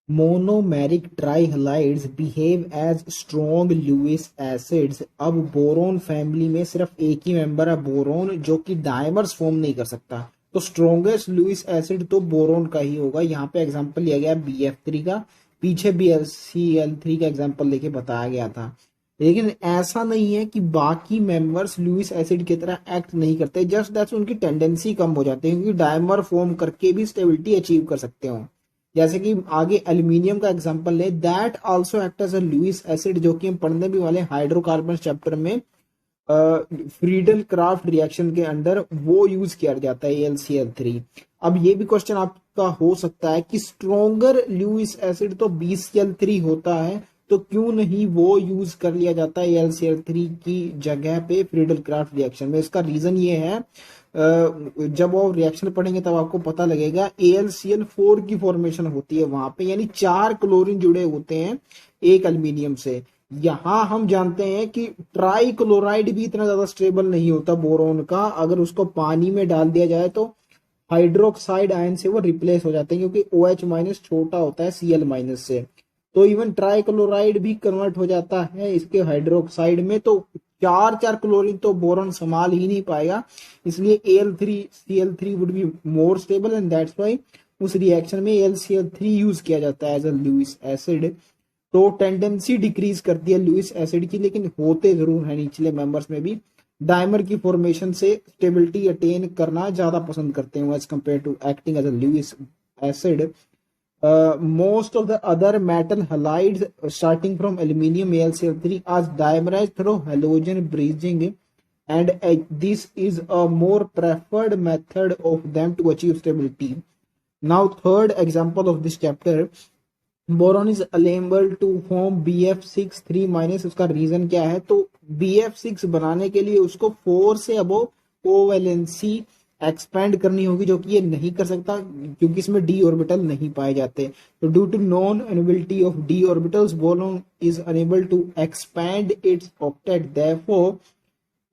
Monomeric trihalides behave as strong Lewis acids. अब boron family में सिर्फ एक ही मेंबर है बोरोन जो कि डायमर्स फॉर्म नहीं कर सकता, तो स्ट्रॉन्गेस्ट लुईस एसिड तो बोरोन का ही होगा। यहाँ पे एग्जांपल लिया गया BF3 का, पीछे BlCl3 का एग्जांपल लेके बताया गया था। लेकिन ऐसा नहीं है कि बाकी मेंबर्स लुईस एसिड की तरह एक्ट नहीं करते, जस्ट दैट्स उनकी टेंडेंसी कम हो जाती है, क्योंकि डायमर फॉर्म करके भी स्टेबिलिटी अचीव कर सकते हो। जैसे कि आगे एल्यूमिनियम का एग्जांपल ले, that also act as a Lewis acid, जो कि हम पढ़ने भी वाले हाइड्रोकार्बन चैप्टर में फ्रीडल क्राफ्ट रिएक्शन के अंदर वो यूज किया जाता है AlCl3। अब ये भी क्वेश्चन आपका हो सकता है कि स्ट्रॉन्गर लुईस एसिड तो BCl3 होता है, तो क्यों नहीं वो यूज कर लिया जाता है AlCl3 की जगह पे फ्रीडल क्राफ्ट रिएक्शन में। इसका रीजन ये है, जब वो रिएक्शन पढ़ेंगे तब आपको पता लगेगा, AlCl4 की फॉर्मेशन होती है वहां पे, यानी 4 क्लोरीन जुड़े होते हैं एक एल्यूमिनियम से। यहां हम जानते हैं कि ट्राई क्लोराइड भी इतना ज्यादा स्टेबल नहीं होता बोरोन का, अगर उसको पानी में डाल दिया जाए तो हाइड्रोक्साइड आयन से वो रिप्लेस हो जाते हैं, क्योंकि OH माइनस छोटा होता है Cl से। तो इवन ट्राई क्लोराइड भी कन्वर्ट हो जाता है इसके हाइड्रोक्साइड में, तो चार चार क्लोरीन तो बोरॉन संभाल ही नहीं पाएगा। इसलिए AlCl3 would be more stable, and that's why उस रिएक्शन में AlCl3 यूज किया जाता है एज अ लुईस एसिड। तो टेंडेंसी डिक्रीज करती है लुईस एसिड की, लेकिन होते जरूर है निचले मेंबर्स में भी डायमर की फॉर्मेशन से स्टेबिलिटी अटेन करना ज्यादा पसंद करते हैं as compare to acting as a Lewis acid. Most of the other metal halides starting from aluminium AlCl3 are dimerized through halogen bridging, and this is a more preferred method of them to achieve stability. Now, third example of this chapter, boron is unable to form BF6 3-। उसका reason क्या है, तो BF6 बनाने के लिए उसको 4 से अबो covalency expand करनी होगी, जो कि ये नहीं कर सकता क्योंकि इसमें d ऑर्बिटल नहीं पाए जाते। तो due to non availability of d orbitals, boron is unable to expand its octet, therefore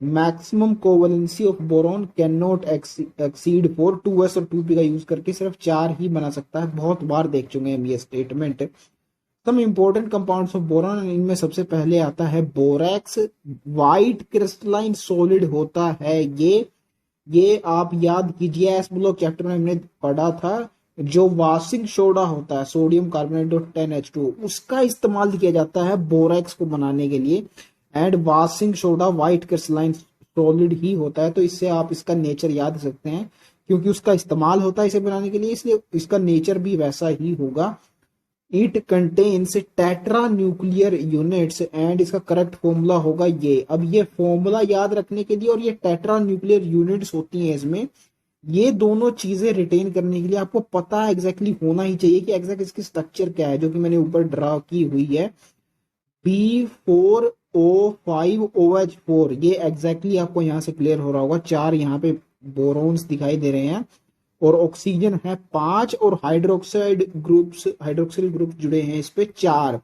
maximum covalency of boron can not exceed 4। 2s और 2p का यूज करके सिर्फ 4 ही बना सकता है। बहुत बार देख चुके हैं हम ये statement. Some important compounds of boron, इनमें सबसे पहले आता है बोरैक्स। व्हाइट क्रिस्टलाइन सॉलिड होता है ये आप याद कीजिए, एस ब्लॉक चैप्टर में हमने पढ़ा था। जो वाशिंग सोडा होता है, सोडियम कार्बोनेट और 10H2, उसका इस्तेमाल किया जाता है बोरैक्स को बनाने के लिए। And washing soda white crystalline solid ही होता है, तो इससे आप इसका नेचर याद सकते हैं, क्योंकि उसका इस्तेमाल होता है इसे बनाने के लिए, इसलिए इसका नेचर भी वैसा ही होगा। It contains tetra nuclear units, and इसका करेक्ट फॉर्मूला होगा ये। अब ये फॉर्मूला याद रखने के लिए, और ये टेट्रा न्यूक्लियर यूनिट्स होती हैं इसमें, ये दोनों चीजें रिटेन करने के लिए आपको पता है एग्जैक्टली होना ही चाहिए कि एग्जैक्ट इसकी स्ट्रक्चर क्या है, जो कि मैंने ऊपर ड्रा की हुई है। B4O5OH4, ये एग्जैक्टली आपको यहाँ से क्लियर हो रहा होगा। 4 यहाँ पे बोरोन्स दिखाई दे रहे हैं, और ऑक्सीजन है 5, और हाइड्रोक्सिल ग्रुप्स जुड़े हैं इस पे 4।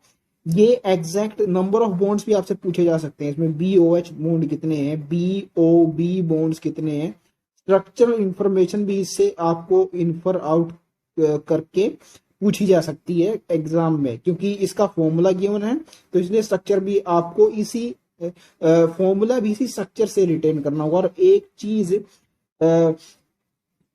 ये एग्जैक्ट नंबर ऑफ बॉन्ड्स भी आपसे पूछे जा सकते हैं। इसमें BOH बॉन्ड कितने हैं, BOB बॉन्ड्स कितने हैं, स्ट्रक्चरल इंफॉर्मेशन भी इससे आपको इन्फर आउट करके पूछी जा सकती है एग्जाम में, क्योंकि इसका फॉर्मूला गिवन है, तो इसलिए स्ट्रक्चर भी आपको इसी फॉर्मूला भी इसी स्ट्रक्चर से रिटेन करना होगा। और एक चीज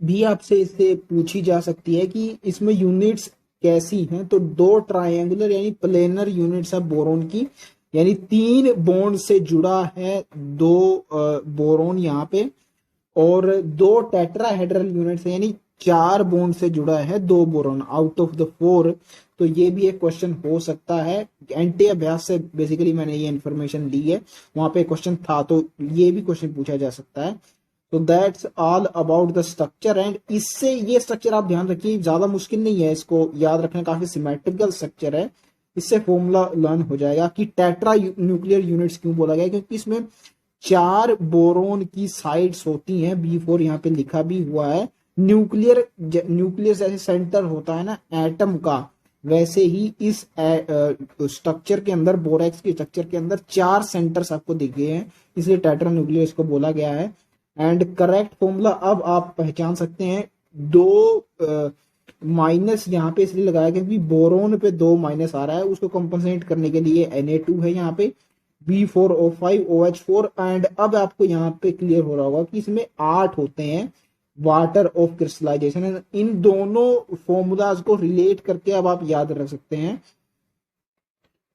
भी आपसे इससे पूछी जा सकती है कि इसमें यूनिट्स कैसी हैं, तो 2 ट्रायंगुलर यानी प्लेनर यूनिट्स है बोरोन की, यानी 3 बॉन्ड से जुड़ा है 2 बोरोन यहाँ पे, और 2 टेट्राहेड्रल यूनिट्स है, यानी 4 बॉन्ड से जुड़ा है 2 बोरोन आउट ऑफ द 4। तो ये भी एक क्वेश्चन हो सकता है। एनटी अभ्यास से बेसिकली मैंने ये इन्फॉर्मेशन ली है, वहां पे क्वेश्चन था, तो ये भी क्वेश्चन पूछा जा सकता है। तो that's all about the structure, and इससे ये स्ट्रक्चर आप ध्यान रखिए, ज्यादा मुश्किल नहीं है इसको याद रखना, काफी सिमेट्रिकल स्ट्रक्चर है। इससे फॉर्मूला लर्न हो जाएगा कि टेट्रा न्यूक्लियर यूनिट्स क्यों बोला गया, क्योंकि इसमें 4 बोरोन की साइड्स होती हैं। B4 यहाँ पे लिखा भी हुआ है। न्यूक्लियर जैसे सेंटर होता है ना एटम का, वैसे ही इस स्ट्रक्चर के अंदर, बोरैक्स के स्ट्रक्चर के अंदर 4 सेंटर्स आपको दिखे हैं, इसलिए टेट्रा न्यूक्लियर इसको बोला गया है। एंड करेक्ट फॉर्मूला अब आप पहचान सकते हैं। 2 माइनस यहाँ पे इसलिए लगाया क्योंकि बोरोन पे 2 माइनस आ रहा है, उसको कंपनसेट करने के लिए Na2 है यहाँ पे, B4O5 OH4। एंड अब आपको यहाँ पे क्लियर हो रहा होगा कि इसमें 8 होते हैं वाटर ऑफ क्रिस्टलाइजेशन। इन दोनों फॉर्मूलाज को रिलेट करके अब आप याद रख सकते हैं,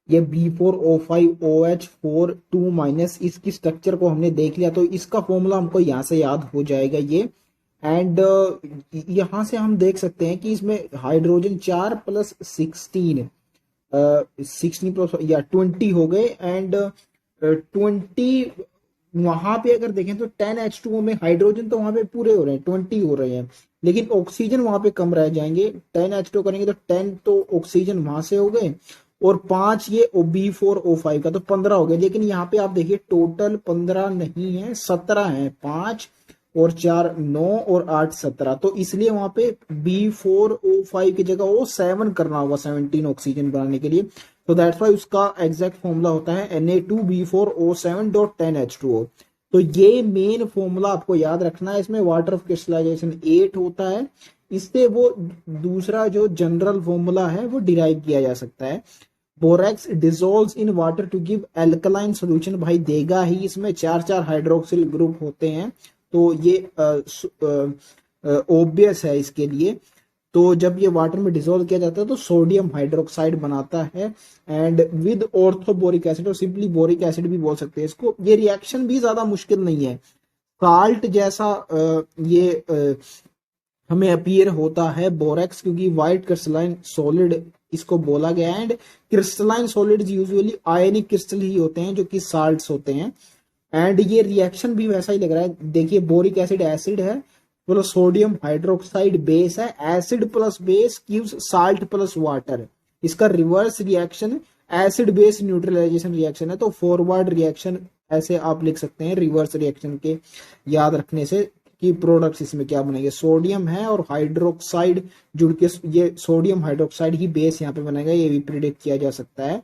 ये B4O5 OH4 2 माइनस, इसकी स्ट्रक्चर को हमने देख लिया तो इसका फॉर्मूला हमको यहाँ से याद हो जाएगा ये। एंड यहाँ से हम देख सकते हैं कि इसमें हाइड्रोजन 4 प्लस 16 प्लस या 20 हो गए। एंड 20 वहां पे अगर देखें तो 10H2O में हाइड्रोजन तो वहां पे पूरे हो रहे हैं, 20 हो रहे हैं, लेकिन ऑक्सीजन वहां पे कम रह जाएंगे। 10H2O करेंगे तो 10 तो ऑक्सीजन वहां से हो गए, और 5 ये B4O5 का तो 15 हो गया। लेकिन यहाँ पे आप देखिए टोटल 15 नहीं है, 17 है। 5 और 4 9 और 8 17, तो इसलिए वहां पे B4O5 की जगह वो 7 करना होगा 17 ऑक्सीजन बनाने के लिए। तो दैट्स वाई उसका एग्जैक्ट फॉर्मूला होता है Na2B4O7.10H2O। तो ये मेन फॉर्मूला आपको याद रखना है। इसमें वाटर ऑफ क्रिस्टलाइजेशन 8 होता है, इससे वो दूसरा जो जनरल फॉर्मूला है वो डिराइव किया जा सकता है। Borax dissolves in water to give alkaline solution, भाई देगा ही, इसमें 4 हाइड्रोक्सिल ग्रुप होते हैं, तो ये ओबियस है इसके लिए। तो जब ये वाटर में डिसॉल्व किया जाता है तो सोडियम हाइड्रोक्साइड बनाता है, एंड विद ऑर्थोबोरिक एसिड, और सिंपली बोरिक एसिड भी बोल सकते हैं इसको। ये रिएक्शन भी ज्यादा मुश्किल नहीं है, साल्ट जैसा ये हमें अपीयर होता है बोरेक्स, क्योंकि व्हाइट क्रिस्टलाइन सॉलिड इसको बोला गया है। And crystalline solids usually ionic crystal ही होते हैं जो कि साल्ट्स होते हैं। एंड ये रिएक्शन भी वैसा ही लग रहा है, देखिए बोरिक एसिड एसिड है प्लस सोडियम हाइड्रोक्साइड बेस है, acid plus base gives salt plus water. इसका reverse reaction acid base neutralization reaction है। तो फॉरवर्ड रिएक्शन ऐसे आप लिख सकते हैं रिवर्स रिएक्शन के याद रखने से, कि प्रोडक्ट्स इसमें क्या बनेंगे, सोडियम है और हाइड्रोक्साइड जुड़ के ये सोडियम हाइड्रोक्साइड ही बेस यहाँ पे बनेगा, ये भी प्रिडिक्ट किया जा सकता है।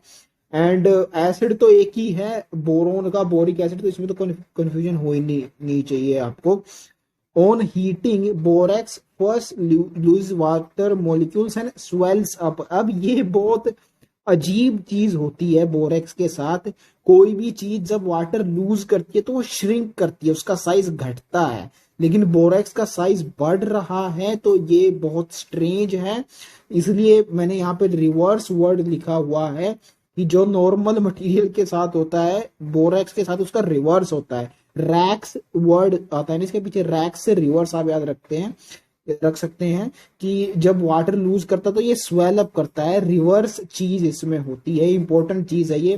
एंड एसिड तो एक ही है बोरोन का, बोरिक एसिड, तो इसमें तो कंफ्यूजन हो ही नहीं चाहिए आपको। On heating borax first loose water molecules and swells up. अब ये बहुत अजीब चीज होती है बोरेक्स के साथ, कोई भी चीज जब वाटर लूज करती है तो वो श्रिंक करती है, उसका साइज घटता है, लेकिन बोरेक्स का साइज बढ़ रहा है, तो ये बहुत स्ट्रेंज है। इसलिए मैंने यहाँ पे रिवर्स वर्ड लिखा हुआ है कि जो नॉर्मल मटेरियल के साथ होता है बोरेक्स के साथ उसका रिवर्स होता है। रैक्स वर्ड आता है ना इसके पीछे, रैक्स से रिवर्स आप याद रख सकते हैं कि जब वाटर लूज करता है तो ये स्वेल अप करता है, रिवर्स चीज इसमें होती है। इंपॉर्टेंट चीज है ये,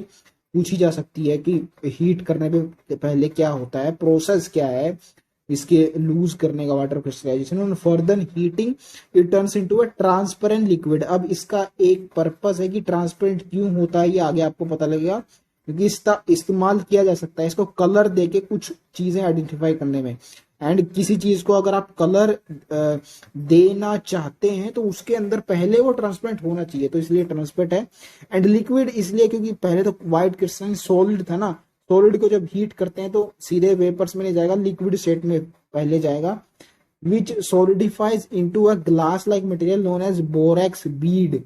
पूछी जा सकती है कि हीट करने पे पहले क्या होता है, प्रोसेस क्या है इसके लूज करने का water crystallisation. On further heating it turns into a transparent liquid. अब इसका एक पर्पस है कि ट्रांसपेरेंट क्यों होता है ये आगे आपको पता लगेगा, क्योंकि इसका इस्तेमाल किया जा सकता है इसको कलर देके कुछ चीजें आइडेंटिफाई करने में। एंड किसी चीज को अगर आप कलर देना चाहते हैं तो उसके अंदर पहले वो ट्रांसपेरेंट होना चाहिए, तो इसलिए ट्रांसपेरेंट है। एंड लिक्विड इसलिए क्योंकि पहले तो व्हाइट क्रिस्टलाइन सॉलिड था ना, सॉलिड को जब हीट करते हैं तो सीधे वेपर्स में नहीं जाएगा, लिक्विड स्टेट में पहले जाएगा, which solidifies into a glass like material known as borax bead.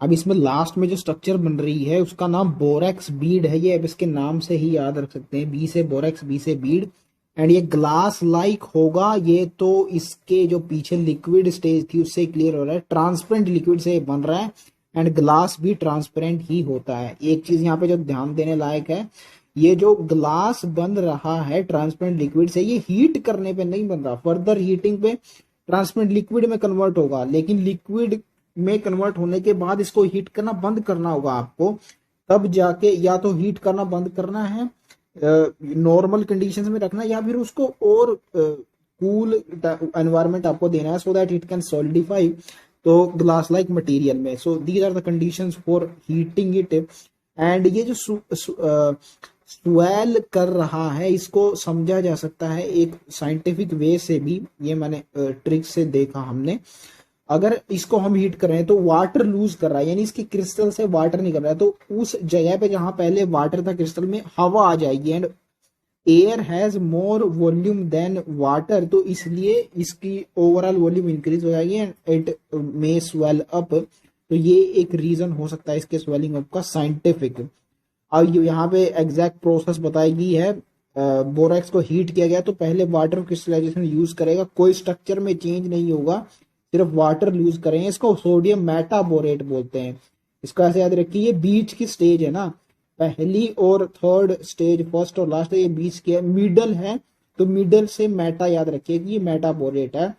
अब इसमें लास्ट में जो स्ट्रक्चर बन रही है उसका नाम बोरेक्स बीड है, ये अब इसके नाम से ही याद रख सकते हैं, बी से बोरेक्स, बी से बीड। एंड ये ग्लास लाइक होगा, ये तो इसके जो पीछे लिक्विड स्टेज थी उससे क्लियर हो रहा है, ट्रांसपेरेंट लिक्विड से बन रहा है। एंड ग्लास भी ट्रांसपेरेंट ही होता है। एक चीज यहाँ पे जो ध्यान देने लायक है, ये जो ग्लास बन रहा है ट्रांसपेरेंट लिक्विड से, ये हीट करने पे नहीं बन रहा, फर्दर हीटिंग पे ट्रांसपेरेंट लिक्विड में कन्वर्ट होगा, लेकिन लिक्विड में कन्वर्ट होने के बाद इसको हीट करना बंद करना होगा आपको, तब जाके या तो हीट करना बंद करना है, नॉर्मल कंडीशंस में रखना, या फिर उसको और कूल एनवायरनमेंट आपको देना है so that it can solidify, तो ग्लास लाइक मटेरियल में। So these are the conditions for heating it. And ये जो स्वेल कर रहा है इसको समझा जा सकता है एक साइंटिफिक वे से भी, ये मैंने ट्रिक से देखा हमने। अगर इसको हम हीट कर रहे हैं तो वाटर लूज कर रहा है, यानी इसकी क्रिस्टल से वाटर निकल रहा है, तो उस जगह पे जहां पहले वाटर था क्रिस्टल में हवा आ जाएगी, and air has more volume than water, तो इसलिए इसकी ओवरऑल वॉल्यूम इंक्रीज हो जाएगी and it may swell up. तो ये एक रीजन हो सकता है इसके स्वेलिंग अप का साइंटिफिक। अब यहाँ पे एग्जैक्ट प्रोसेस बताई गई है। बोरेक्स को हीट किया गया तो पहले वाटर क्रिस्टलाइजेशन यूज करेगा, कोई स्ट्रक्चर में चेंज नहीं होगा, सिर्फ वाटर यूज करेंगे। इसको सोडियम मेटाबोरेट बोलते हैं। इसको ऐसे याद रखिए, ये बीच की स्टेज है ना, पहली और थर्ड स्टेज, फर्स्ट और लास्ट, ये बीच की है, मिडल है तो मिडल से मेटा याद रखिए कि ये मेटाबोरेट है।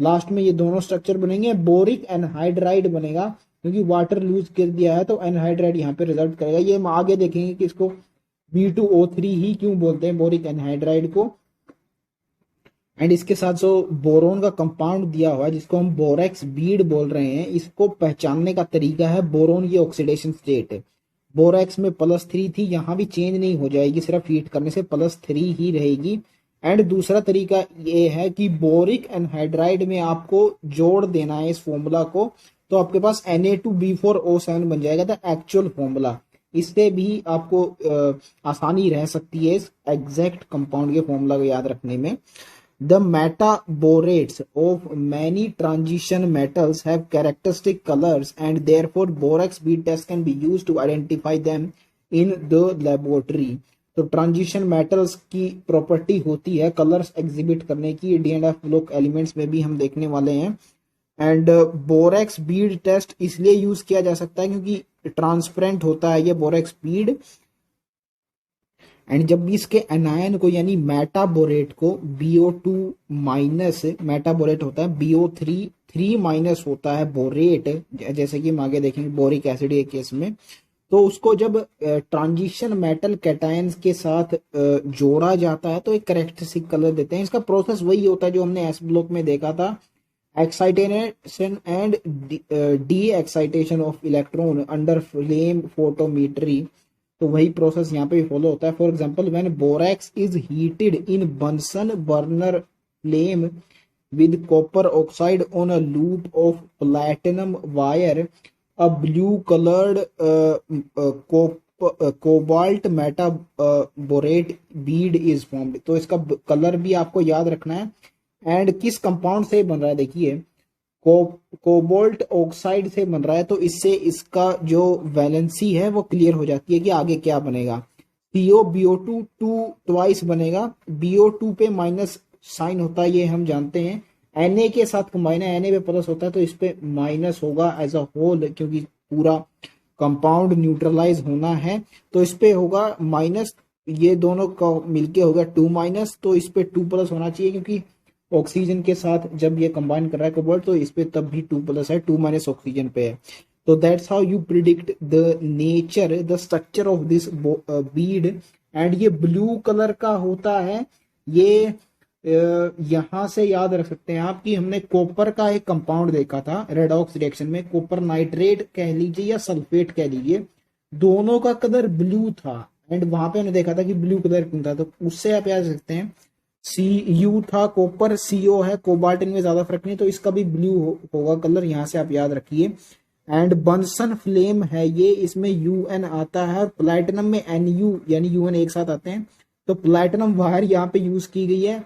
लास्ट में ये दोनों स्ट्रक्चर बनेंगे, बोरिक एनहाइड्राइड बनेगा क्योंकि वाटर लूज कर दिया है तो एनहाइड्राइड यहाँ पे रिजल्ट करेगा। ये हम आगे देखेंगे कि इसको B2O3 ही क्यों बोलते हैं बोरिक एनहाइड्राइड को। एंड इसके साथ जो बोरोन का कंपाउंड दिया हुआ है जिसको हम बोरेक्स बीड बोल रहे हैं, इसको पहचानने का तरीका है बोरोन की ऑक्सीडेशन स्टेट है। बोरेक्स में +3 थी, यहाँ भी चेंज नहीं हो जाएगी, सिर्फ हीट करने से +3 ही रहेगी। एंड दूसरा तरीका ये है कि बोरिक एनहाइड्राइड में आपको जोड़ देना है इस फॉर्मूला को, तो आपके पास Na2B4O7 बन जाएगा था एक्चुअल फॉर्मूला। इससे भी आपको आसानी रह सकती है इस एग्जैक्ट कंपाउंड के फॉर्मूला को याद रखने में। The metaborates of many transition metals have characteristic colors and therefore borax bead test can be used to identify them in the laboratory। तो ट्रांजिशन मेटल्स की प्रॉपर्टी होती है कलर्स एग्जिबिट करने की, D&F ब्लॉक एलिमेंट्स में भी हम देखने वाले हैं। एंड बोरेक्स बीड टेस्ट इसलिए यूज किया जा सकता है क्योंकि ट्रांसपेरेंट होता है ये बोरेक्स बीड। एंड जब भी इसके एनायन को यानी मेटाबोरेट को BO2 माइनस मेटाबोरेट होता है, BO3 3 माइनस होता है बोरेट, जैसे कि हम आगे देखेंगे बोरिक एसिड के केस में। तो उसको जब ट्रांजिशन मेटल कैटायंस के साथ जोड़ा जाता है तो एक करेक्टरिस्टिक कलर देते हैं। इसका प्रोसेस वही होता है जो हमने एस ब्लॉक में देखा था, excitation and de excitation of electron under flame photometry. तो वही प्रोसेस यहाँ पे भी फॉलो होता है। For example when borax is heated in Bunsen burner flame with copper oxide on a loop of platinum wire, a blue coloured cobalt metaborate bead is formed. तो इसका colour भी आपको याद रखना है। एंड किस कंपाउंड से बन रहा है देखिए, कोबाल्ट ऑक्साइड से बन रहा है, तो इससे इसका जो वैलेंसी है वो क्लियर हो जाती है कि आगे क्या बनेगा। CO BO2 ट्वाइस बनेगा, BO2 पे माइनस साइन होता है ये हम जानते हैं, Na के साथ कंबाइन है, Na पे प्लस होता है तो इस पे माइनस होगा एज अ होल, क्योंकि पूरा कंपाउंड न्यूट्रलाइज होना है तो इस पे होगा माइनस। ये दोनों का मिलके होगा 2 माइनस, तो इस पे 2 प्लस होना चाहिए क्योंकि ऑक्सीजन के साथ जब ये कंबाइन कर रहा है कोबाल्ट तो इस पे तब भी 2 प्लस है, 2 माइनस ऑक्सीजन पे है। तो that's how you predict the nature the structure of this Beed. And ये ब्लू कलर का होता है, ये यहां से याद रख सकते हैं आप कि हमने कॉपर का एक कंपाउंड देखा था रेडॉक्स रिएक्शन में, कॉपर नाइट्रेट कह लीजिए या सल्फेट कह लीजिए, दोनों का कलर ब्लू था। एंड वहां पे हमने देखा था कि ब्लू कलर क्यों था, तो उससे आप याद रख सकते हैं Cu था, कॉपर CO है, कोबाल्ट इनमें ज्यादा फर्क नहीं, तो इसका भी ब्लू होगा कलर, यहां से आप याद रखिए। एंड बंसन फ्लेम है ये, इसमें UN आता है और प्लैटिनम में Nu यानी UN एक साथ आते हैं, तो प्लैटिनम वायर यहाँ पे यूज की गई है,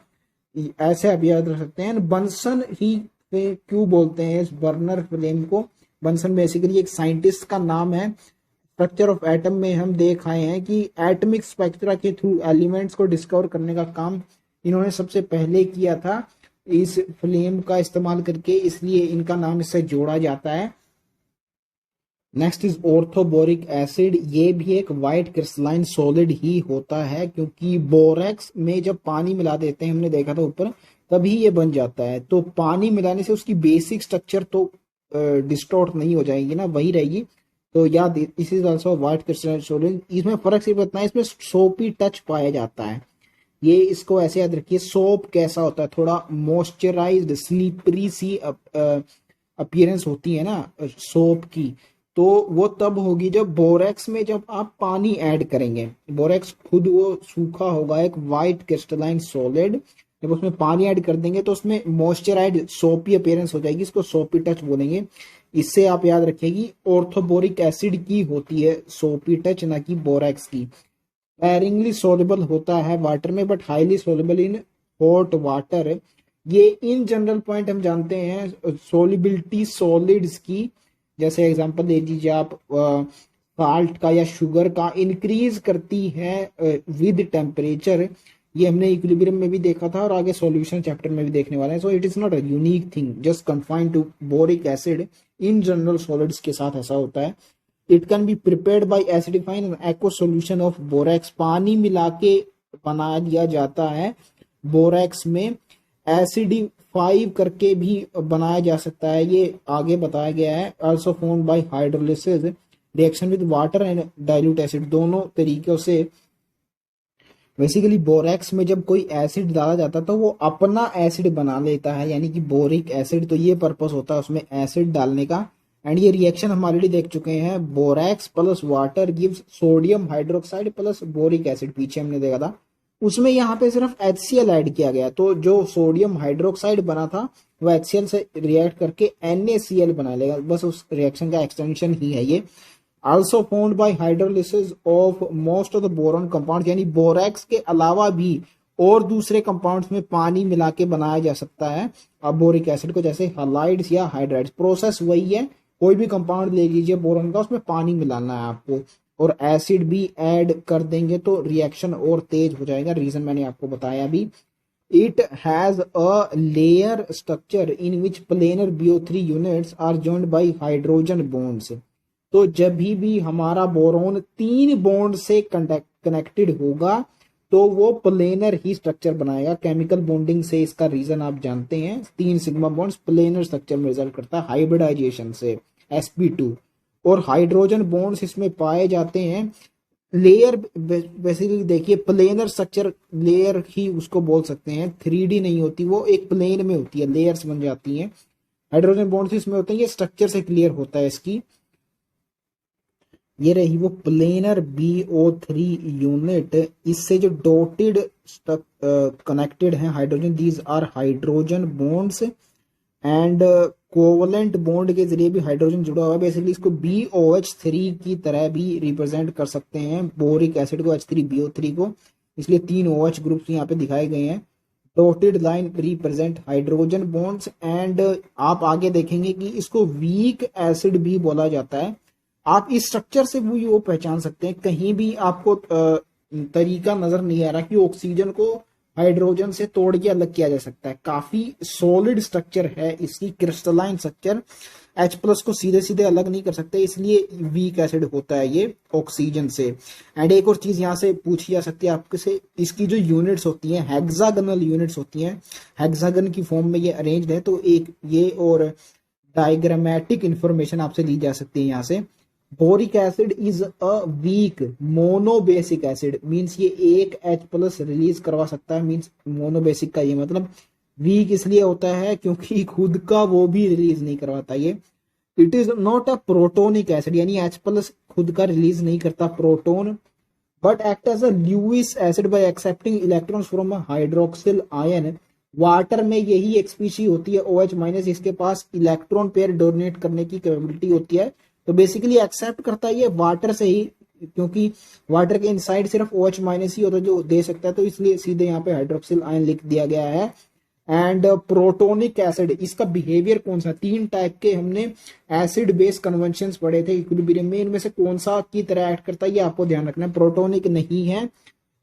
ऐसे आप याद रख सकते हैं। बंसन ही क्यों बोलते हैं इस बर्नर फ्लेम को, बंसन बेसिकली एक साइंटिस्ट का नाम है। स्ट्रक्चर ऑफ एटम में हम देख आए हैं कि एटमिक स्पेक्ट्रा के थ्रू एलिमेंट्स को डिस्कवर करने का काम इन्होंने सबसे पहले किया था इस फ्लेम का इस्तेमाल करके, इसलिए इनका नाम इससे जोड़ा जाता है। नेक्स्ट इज ऑर्थोबोरिक एसिड, ये भी एक वाइट क्रिस्टलाइन सॉलिड ही होता है क्योंकि बोरेक्स में जब पानी मिला देते हैं, हमने देखा था ऊपर, तभी ये बन जाता है। तो पानी मिलाने से उसकी बेसिक स्ट्रक्चर तो डिस्टॉर्ट नहीं हो जाएगी ना, वही रहेगी। तो याद, this is also white crystalline solid. इसमें फर्क सिर्फ इतना है, इसमें सोपी टच पाया जाता है। ये इसको ऐसे याद रखिए, सोप कैसा होता है, थोड़ा मॉइस्चराइज्ड स्लीपरी सी अपीयरेंस होती है ना सोप की, तो वो तब होगी जब बोरेक्स में जब आप पानी ऐड करेंगे। बोरेक्स खुद वो सूखा होगा, एक वाइट क्रिस्टलाइन सॉलिड, जब उसमें पानी ऐड कर देंगे तो उसमें मॉइस्चराइज्ड सोपी अपीयरेंस हो जाएगी, इसको सोपी टच बोलेंगे। इससे आप याद रखेगी ऑर्थोबोरिक एसिड की होती है सोपी टच, ना कि बोरेक्स की। स्पेरिंगली सोल्युबल होता है वाटर में but highly soluble in hot water. ये इन जनरल पॉइंट हम जानते हैं सोलिबिलिटी सॉलिड्स की। जैसे एग्जांपल दे दीजिए आप, साल्ट का या शुगर का इंक्रीज करती है विद टेम्परेचर। ये हमने इक्विलिब्रियम में भी देखा था और आगे सॉल्यूशन चैप्टर में भी देखने वाले हैं। So it is not a unique thing just confined to boric acid. In general solids के साथ ऐसा होता है। It can be prepared by acidifying an aqueous solution of borax. पानी मिला के बना दिया जाता है बोरेक्स में। एसिडिफाई करके भी बनाया जा सकता है, ये आगे बताया गया है। Also found by hydrolysis reaction with water and dilute acid, दोनों तरीकों से। बेसिकली बोरेक्स में जब कोई एसिड डाला जाता है तो वो अपना एसिड बना लेता है, यानी कि बोरिक एसिड। तो ये पर्पस होता है उसमें एसिड डालने का। एंड ये रिएक्शन हम ऑलरेडी देख चुके हैं। Borax plus water gives sodium hydroxide plus boric acid, पीछे हमने देखा था। उसमें यहाँ पे सिर्फ HCl ऐड किया गया, तो जो सोडियम हाइड्रोक्साइड बना था वो HCl से रिएक्ट करके NaCl बना लेगा। बस उस रिएक्शन का एक्सटेंशन ही है ये। Also found by hydrolysis of most of the boron compound, यानी बोरेक्स के अलावा भी और दूसरे कंपाउंड्स में पानी मिला के बनाया जा सकता है अब बोरिक एसिड को, जैसे हलाइड्स या हाइड्राइड्स। प्रोसेस वही है, कोई भी कंपाउंड ले लीजिए बोरॉन का, उसमें पानी मिलाना है आपको और एसिड भी ऐड कर देंगे तो रिएक्शन और तेज हो जाएगा। रीजन मैंने आपको बताया अभी। It has a layer structure in which planar BO3 units are joined by hydrogen bonds. तो जब भी हमारा बोरॉन 3 बॉन्ड से कनेक्टेड होगा तो वो प्लेनर ही स्ट्रक्चर बनाएगा। केमिकल बॉन्डिंग से इसका रीजन आप जानते हैं, 3 सिग्मा बॉन्ड्स प्लेनर स्ट्रक्चर में रिजल्ट करता है हाइब्रिडाइजेशन से, sp2। और हाइड्रोजन बॉन्ड्स इसमें पाए जाते हैं। लेयर बेसिकली देखिए, प्लेनर स्ट्रक्चर लेयर ही उसको बोल सकते हैं, 3D नहीं होती वो, एक प्लेन में होती है, लेयर्स बन जाती हैं। हाइड्रोजन बॉन्ड्स इसमें होते हैं, ये स्ट्रक्चर से क्लियर होता है इसकी। ये रही वो प्लेनर BO3 यूनिट। इससे जो डॉटेड कनेक्टेड है hydrogen, these are hydrogen bonds and covalent bond के जरिए भी हाइड्रोजन जुड़ा हुआ है। बेसिकली इसको BOH3 की तरह भी रिप्रेजेंट कर सकते हैं, बोरिक एसिड को, H3BO3 को। इसलिए 3 OH ग्रुप्स यहाँ पे दिखाए गए हैं। Dotted line represent hydrogen bonds and आप आगे देखेंगे कि इसको वीक एसिड भी बोला जाता है। आप इस स्ट्रक्चर से भी वो पहचान सकते हैं। कहीं भी आपको तरीका नजर नहीं आ रहा कि ऑक्सीजन को हाइड्रोजन से तोड़ के अलग किया जा सकता है। काफी सॉलिड स्ट्रक्चर है इसकी, क्रिस्टलाइन स्ट्रक्चर। H+ को सीधे सीधे अलग नहीं कर सकते, इसलिए वीक एसिड होता है ये ऑक्सीजन से। एंड एक और चीज यहाँ से पूछी जा सकती है आपके से, इसकी जो यूनिट्स होती हैं हेक्सागोनल यूनिट्स होती हैं, हेक्सागन की फॉर्म में ये अरेंज्ड है। तो एक ये और डायग्रामेटिक इंफॉर्मेशन आपसे ली जा सकती है यहाँ से। Boric acid is a weak monobasic acid, means ये एक H+ रिलीज करवा सकता है। मींस मोनोबेसिक का ये मतलब वीक इसलिए होता है क्योंकि खुद का वो भी रिलीज नहीं करवाता ये। It is not a protonic acid, यानी H+ खुद का रिलीज नहीं करता proton, but act as a Lewis acid by accepting electrons from a hydroxyl ion. Water में यही एक स्पीशी होती है OH-, इसके पास इलेक्ट्रॉन पेयर डोनेट करने की कैपेबिलिटी होती है। तो बेसिकली एक्सेप्ट करता है ये वाटर से ही, क्योंकि वाटर के इनसाइड सिर्फ OH- ही होता है जो दे सकता है। तो इसलिए सीधे यहाँ पे हाइड्रोक्सिल आयन लिख दिया गया है। एंड प्रोटोनिक एसिड, इसका बिहेवियर कौन सा, 3 टाइप के हमने एसिड बेस कन्वेंशंस पढ़े थे इक्विलिब्रियम में, इनमें से कौन सा की तरह एक्ट करता है ये आपको ध्यान रखना है। प्रोटोनिक नहीं है,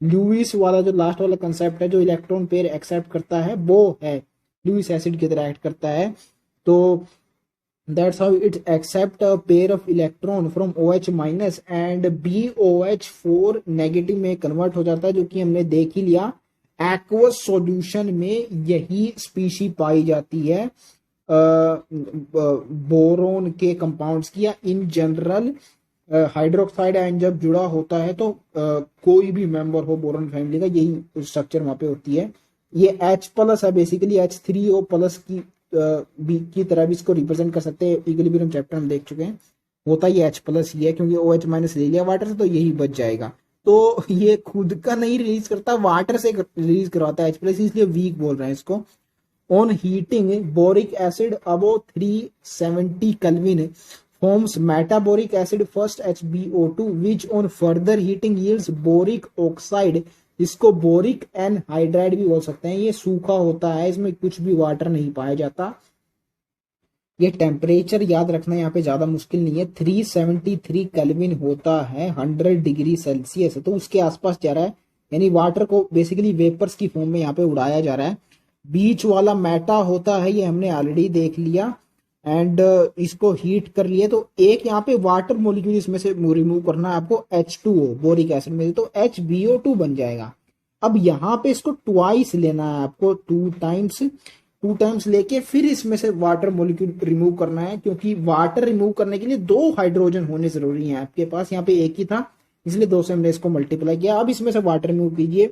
लुइस वाला जो लास्ट वाला कंसेप्ट है जो इलेक्ट्रॉन पेयर एक्सेप्ट करता है वो है लुइस एसिड की तरह एक्ट करता है। तो that's how it accept a pair of electron from OH- and BOH4 negative में कन्वर्ट हो जाता है, जो कि हमने देख ही लिया। एक्वस सॉल्यूशन में यही स्पीशी पाई जाती है बोरोन के कंपाउंड्स की, या इन जनरल हाइड्रोक्साइड आयन जब जुड़ा होता है तो कोई भी मेंबर हो बोरोन फैमिली का, यही स्ट्रक्चर वहां पे होती है। ये H+ है, बेसिकली H3O+ की तरह भी इसको रिप्रेजेंट कर सकते हैं। इक्विलिब्रियम चैप्टर हम देख चुके हैं, होता ये H+ ही है, क्योंकि OH- ले लिया वाटर से तो यही बच जाएगा। तो ये खुद का नहीं रिलीज करता, वाटर से रिलीज करवाता है H+, इसलिए वीक बोल रहे हैं इसको। On heating boric acid above 370 kelvin forms metaboric acid first HbO2 which on further heating yields boric oxide। इसको बोरिक एनहाइड्राइड भी बोल सकते हैं। ये सूखा होता है, इसमें कुछ भी वाटर नहीं पाया जाता। ये टेम्परेचर याद रखना यहाँ पे ज्यादा मुश्किल नहीं है, 373 केल्विन होता है 100 डिग्री सेल्सियस, तो उसके आसपास जा रहा है। यानी वाटर को बेसिकली वेपर्स की फॉर्म में यहाँ पे उड़ाया जा रहा है। बीच वाला मेटा होता है, ये हमने ऑलरेडी देख लिया। एंड इसको हीट कर लिए तो एक यहाँ पे वाटर मॉलिक्यूल इसमें से रिमूव करना है आपको, H2O बोरिक एसिड में, तो HbO2 बन जाएगा। अब यहाँ पे इसको ट्वाइस लेना है आपको, टू टाइम्स लेके फिर इसमें से वाटर मॉलिक्यूल रिमूव करना है, क्योंकि वाटर रिमूव करने के लिए 2 हाइड्रोजन होने जरूरी है। आपके पास यहाँ पे एक ही था, इसलिए 2 से हमने इसको मल्टीप्लाई किया। अब इसमें से वाटर रिमूव कीजिए,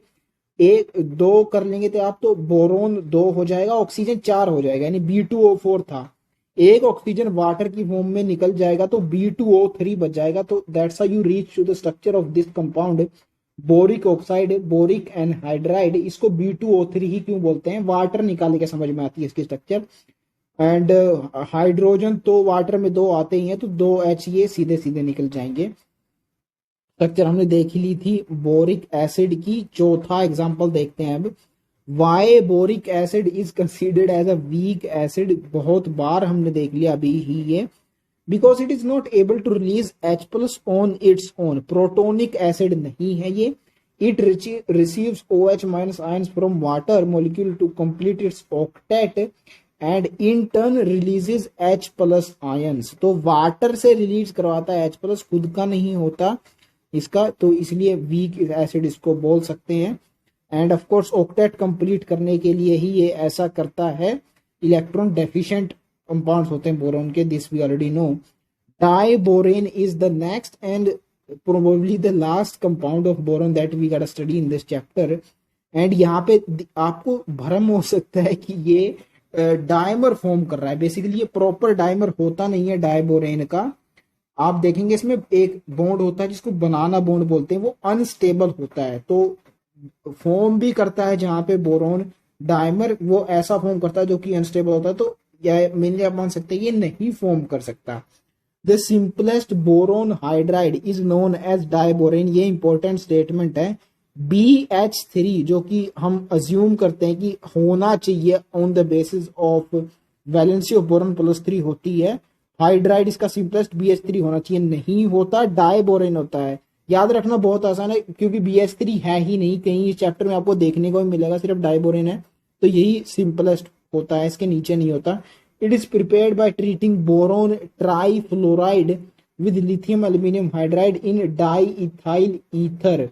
2 कर लेंगे तो आप तो बोरोन 2 हो जाएगा, ऑक्सीजन 4 हो जाएगा, यानी B2O4 था। एक ऑक्सीजन वाटर की फॉर्म में निकल जाएगा तो B2O3 बच जाएगा। तो that's how you reach to the structure of this compound boric oxide, boric anhydride. इसको B2O3 ही क्यों बोलते हैं, वाटर निकाल के समझ में आती है इसकी स्ट्रक्चर। एंड हाइड्रोजन तो वाटर में 2 आते ही हैं, तो 2H ये सीधे सीधे निकल जाएंगे। स्ट्रक्चर हमने देख ली थी बोरिक एसिड की। चौथा एग्जांपल देखते हैं अब, why boric acid is considered as a weak acid. बहुत बार हमने देख लिया अभी ही ये, because it is not able to release H plus on its own. Protonic acid नहीं है ये। It receives OH minus ions from water molecule to complete its octet and in turn releases H plus ions. तो water से release करवाता है H plus, खुद का नहीं होता इसका, तो इसलिए वीक एसिड इसको बोल सकते हैं। End of course octet complete करने के लिए ही ये ऐसा करता है। इलेक्ट्रॉन डेफिशिएंट कंपाउंड्स होते हैं बोरोन के, this we already know. Diborane is the next and probably the last compound of boron that we got study in this chapter. And यहाँ पे आपको भ्रम हो सकता है कि ये डायमर फॉर्म कर रहा है। बेसिकली ये प्रॉपर डायमर होता नहीं है डाइबोरेन का। आप देखेंगे इसमें एक बॉन्ड होता है जिसको बनाना बॉन्ड बोलते हैं, वो अनस्टेबल होता है, तो फॉर्म भी करता है जहां पे बोरोन डायमर, वो ऐसा फॉर्म करता है जो कि अनस्टेबल होता है। तो मेनली आप मान सकते हैं ये नहीं फॉर्म कर सकता। The simplest boron hydride is known as diborane. ये इंपॉर्टेंट स्टेटमेंट है। BH3 जो कि हम अज्यूम करते हैं कि होना चाहिए on the basis of valency of boron +3 होती है, हाइड्राइड इसका सिंपलेस्ट BH3 होना चाहिए, नहीं होता, डाइबोरेन होता है। याद रखना बहुत आसान है, क्योंकि BH3 है ही नहीं, कहीं इस चैप्टर में आपको देखने को मिलेगा, सिर्फ डाइबोरेन है, तो यही सिंपलेस्ट होता है, इसके नीचे नहीं होता। It is prepared by treating boron trifluoride with lithium aluminium hydride in di ethyl ether.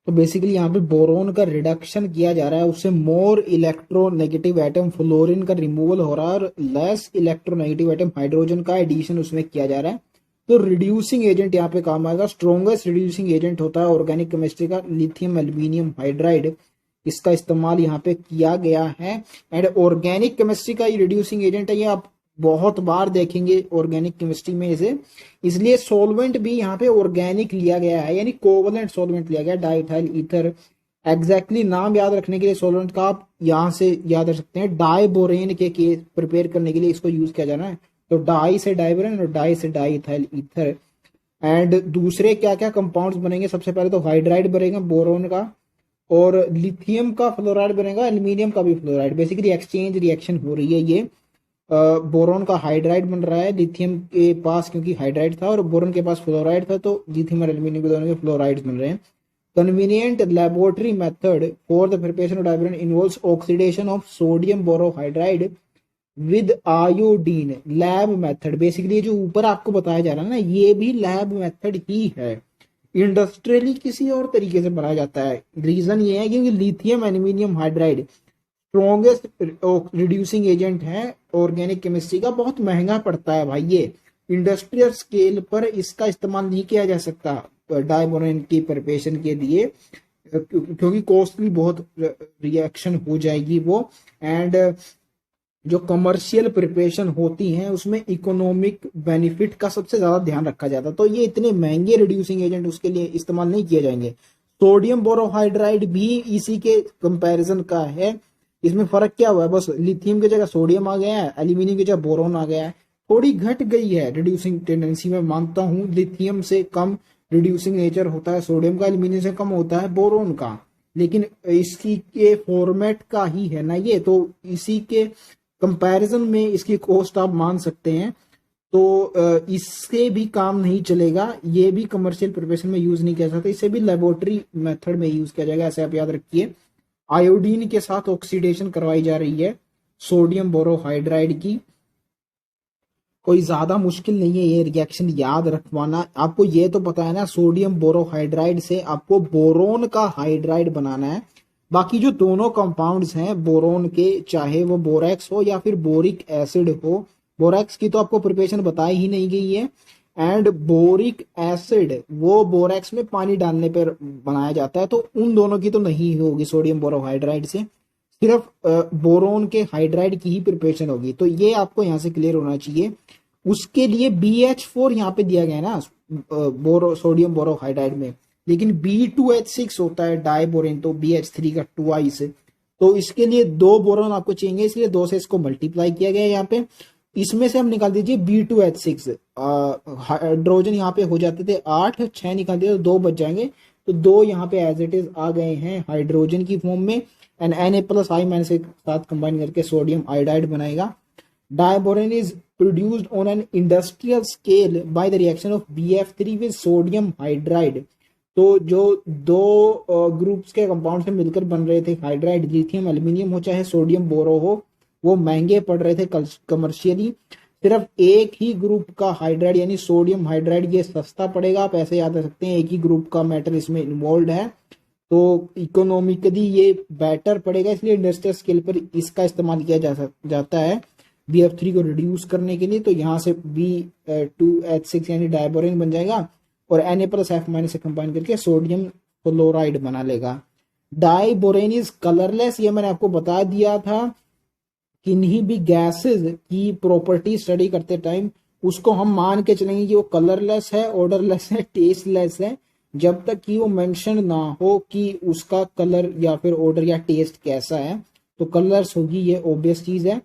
तो बेसिकली यहाँ पे बोरोन का रिडक्शन किया जा रहा है, उससे मोर इलेक्ट्रोनेगेटिव एटम फ्लोरीन का रिमूवल हो रहा है और लेस इलेक्ट्रोनेगेटिव एटम हाइड्रोजन का एडिशन उसमें किया जा रहा है। तो रिड्यूसिंग एजेंट यहाँ पे काम आएगा। स्ट्रॉन्गेस्ट रिड्यूसिंग एजेंट होता है ऑर्गेनिक केमिस्ट्री का लिथियम एल्यूमिनियम हाइड्राइड, इसका इस्तेमाल यहाँ पे किया गया है। एंड ऑर्गेनिक केमिस्ट्री का ये रिड्यूसिंग एजेंट है, ये आप बहुत बार देखेंगे ऑर्गेनिक केमिस्ट्री में इसे, इसलिए सॉल्वेंट भी यहाँ पे ऑर्गेनिक लिया गया है, यानी कोवलेंट सॉल्वेंट लिया गया, डाइथाइल ईथर। एग्जैक्टली नाम याद रखने के लिए सॉल्वेंट का आप यहाँ से याद रख सकते हैं, डाइबोरेन के केस प्रिपेयर करने के लिए इसको यूज किया जाना है, तो डाई से डाइबोरेन और डाई से डाइथाइल ईथर। एंड दूसरे क्या क्या कंपाउंड्स बनेंगे, सबसे पहले तो हाइड्राइड बनेगा बोरोन का, और लिथियम का फ्लोराइड बनेगा, एल्यूमिनियम का भी फ्लोराइड। बेसिकली एक्सचेंज रिएक्शन हो रही है ये, बोरोन का हाइड्राइड बन रहा है लिथियम के पास, क्योंकि हाइड्राइड था, और बोरोन के पास फ्लोराइड था, तो लिथियम और एल्यूमिनियम के दोनों के फ्लोराइड्स बन रहे हैं। Convenient laboratory method for the preparation of diborane involves oxidation of sodium borohydride with iodine. Lab method, basically जो ऊपर आपको बताया जा रहा है ना, ये भी लैब मेथड ही है, इंडस्ट्रियली किसी और तरीके से बनाया जाता है। रीजन ये है क्योंकि lithium aluminium hydride strongest reducing agent है ऑर्गेनिक केमिस्ट्री का, बहुत महंगा पड़ता है भाई ये, इंडस्ट्रियल स्केल पर इसका इस्तेमाल नहीं किया जा सकता डाइबोरेन की प्रिपरेशन के लिए, क्योंकि कॉस्टली बहुत रिएक्शन हो जाएगी वो। एंड जो कमर्शियल प्रिपरेशन होती हैं उसमें इकोनॉमिक बेनिफिट का सबसे ज्यादा ध्यान रखा जाता है, तो ये इतने महंगे रिड्यूसिंग एजेंट उसके लिए इस्तेमाल नहीं किए जाएंगे। सोडियम बोरोहाइड्राइड भी इसी के कंपैरिजन का है। इसमें फर्क क्या हुआ है, बस लिथियम की जगह सोडियम आ गया है, एल्यूमिनियम की जगह बोरोन आ गया है, थोड़ी घट गई है रिड्यूसिंग टेंडेंसी, मैं मानता हूं लिथियम से कम रिड्यूसिंग नेचर होता है सोडियम का, एल्यूमिनियम से कम होता है बोरोन का, लेकिन इसकी के फॉर्मेट का ही है ना ये, तो इसी के कंपैरिजन में इसकी कॉस्ट आप मान सकते हैं। तो इससे भी काम नहीं चलेगा, ये भी कमर्शियल प्रिपरेशन में यूज नहीं किया जाता, इसे भी लेबोरेटरी मेथड में यूज किया जाएगा, ऐसे आप याद रखिए। आयोडीन के साथ ऑक्सीडेशन करवाई जा रही है सोडियम बोरोहाइड्राइड की, कोई ज्यादा मुश्किल नहीं है ये रिएक्शन याद रखवाना। आपको ये तो पता है ना सोडियम बोरोहाइड्राइड से आपको बोरोन का हाइड्राइड बनाना है। बाकी जो दोनों कंपाउंड्स हैं बोरोन के, चाहे वो बोरेक्स हो या फिर बोरिक एसिड हो, बोरेक्स की तो आपको प्रिपरेशन बताई ही नहीं गई है, एंड बोरिक एसिड वो बोरेक्स में पानी डालने पर बनाया जाता है, तो उन दोनों की तो नहीं होगी सोडियम बोरोहाइड्राइड से, सिर्फ बोरोन के हाइड्राइड की ही प्रिपरेशन होगी। तो ये आपको यहाँ से क्लियर होना चाहिए। उसके लिए BH4 यहाँ पे दिया गया है ना सोडियम बोरोहाइड्राइड में, लेकिन B2H6 होता है डाइबोरेन, तो BH3 का ट्वाइस, तो इसके लिए 2 बोरोन आपको चाहिए, इसलिए 2 से इसको मल्टीप्लाई किया गया है यहाँ पे। इसमें से हम निकाल दीजिए B2H6, हाइड्रोजन यहाँ पे हो जाते थे 8, 6 निकाल दिए तो 2 बच जाएंगे, तो 2 यहाँ पे एज इट इज आ गए हैं हाइड्रोजन की फॉर्म में, एंड Na+I- के साथ कंबाइन करके सोडियम आयोडाइड बनाएगा। Diborane is produced on an industrial scale bye the reaction of BF3 with sodium hydride. तो जो 2 ग्रुप्स के कंपाउंड से मिलकर बन रहे थे हाइड्राइड, लिथियम एल्यूमिनियम हो चाहे सोडियम बोरो हो, वो महंगे पड़ रहे थे कमर्शियली। सिर्फ एक ही ग्रुप का हाइड्राइड यानी सोडियम हाइड्राइड ये सस्ता पड़ेगा, आप ऐसे याद रख सकते हैं, एक ही ग्रुप का मेटल इसमें इन्वॉल्व है, तो इकोनॉमिकली ये बेटर पड़ेगा, इसलिए इंडस्ट्रियल स्केल पर इसका इस्तेमाल किया जाता है BF3 को रिड्यूस करने के लिए। तो यहाँ से B2H6 यानी डाइबोरेन बन जाएगा, और Na+F- से कंबाइन करके सोडियम क्लोराइड बना लेगा। डाइबोरेन इज कलरलेस, ये मैंने आपको बता दिया था, किन्हीं भी गैसेस की प्रॉपर्टी स्टडी करते टाइम उसको हम मान के चलेंगे कि वो कलरलेस है, ऑर्डरलेस है, टेस्टलेस है, जब तक कि वो मेंशन ना हो कि उसका कलर या फिर ऑर्डर या टेस्ट कैसा है, तो कलर्स होगी, ये ऑब्वियस चीज है।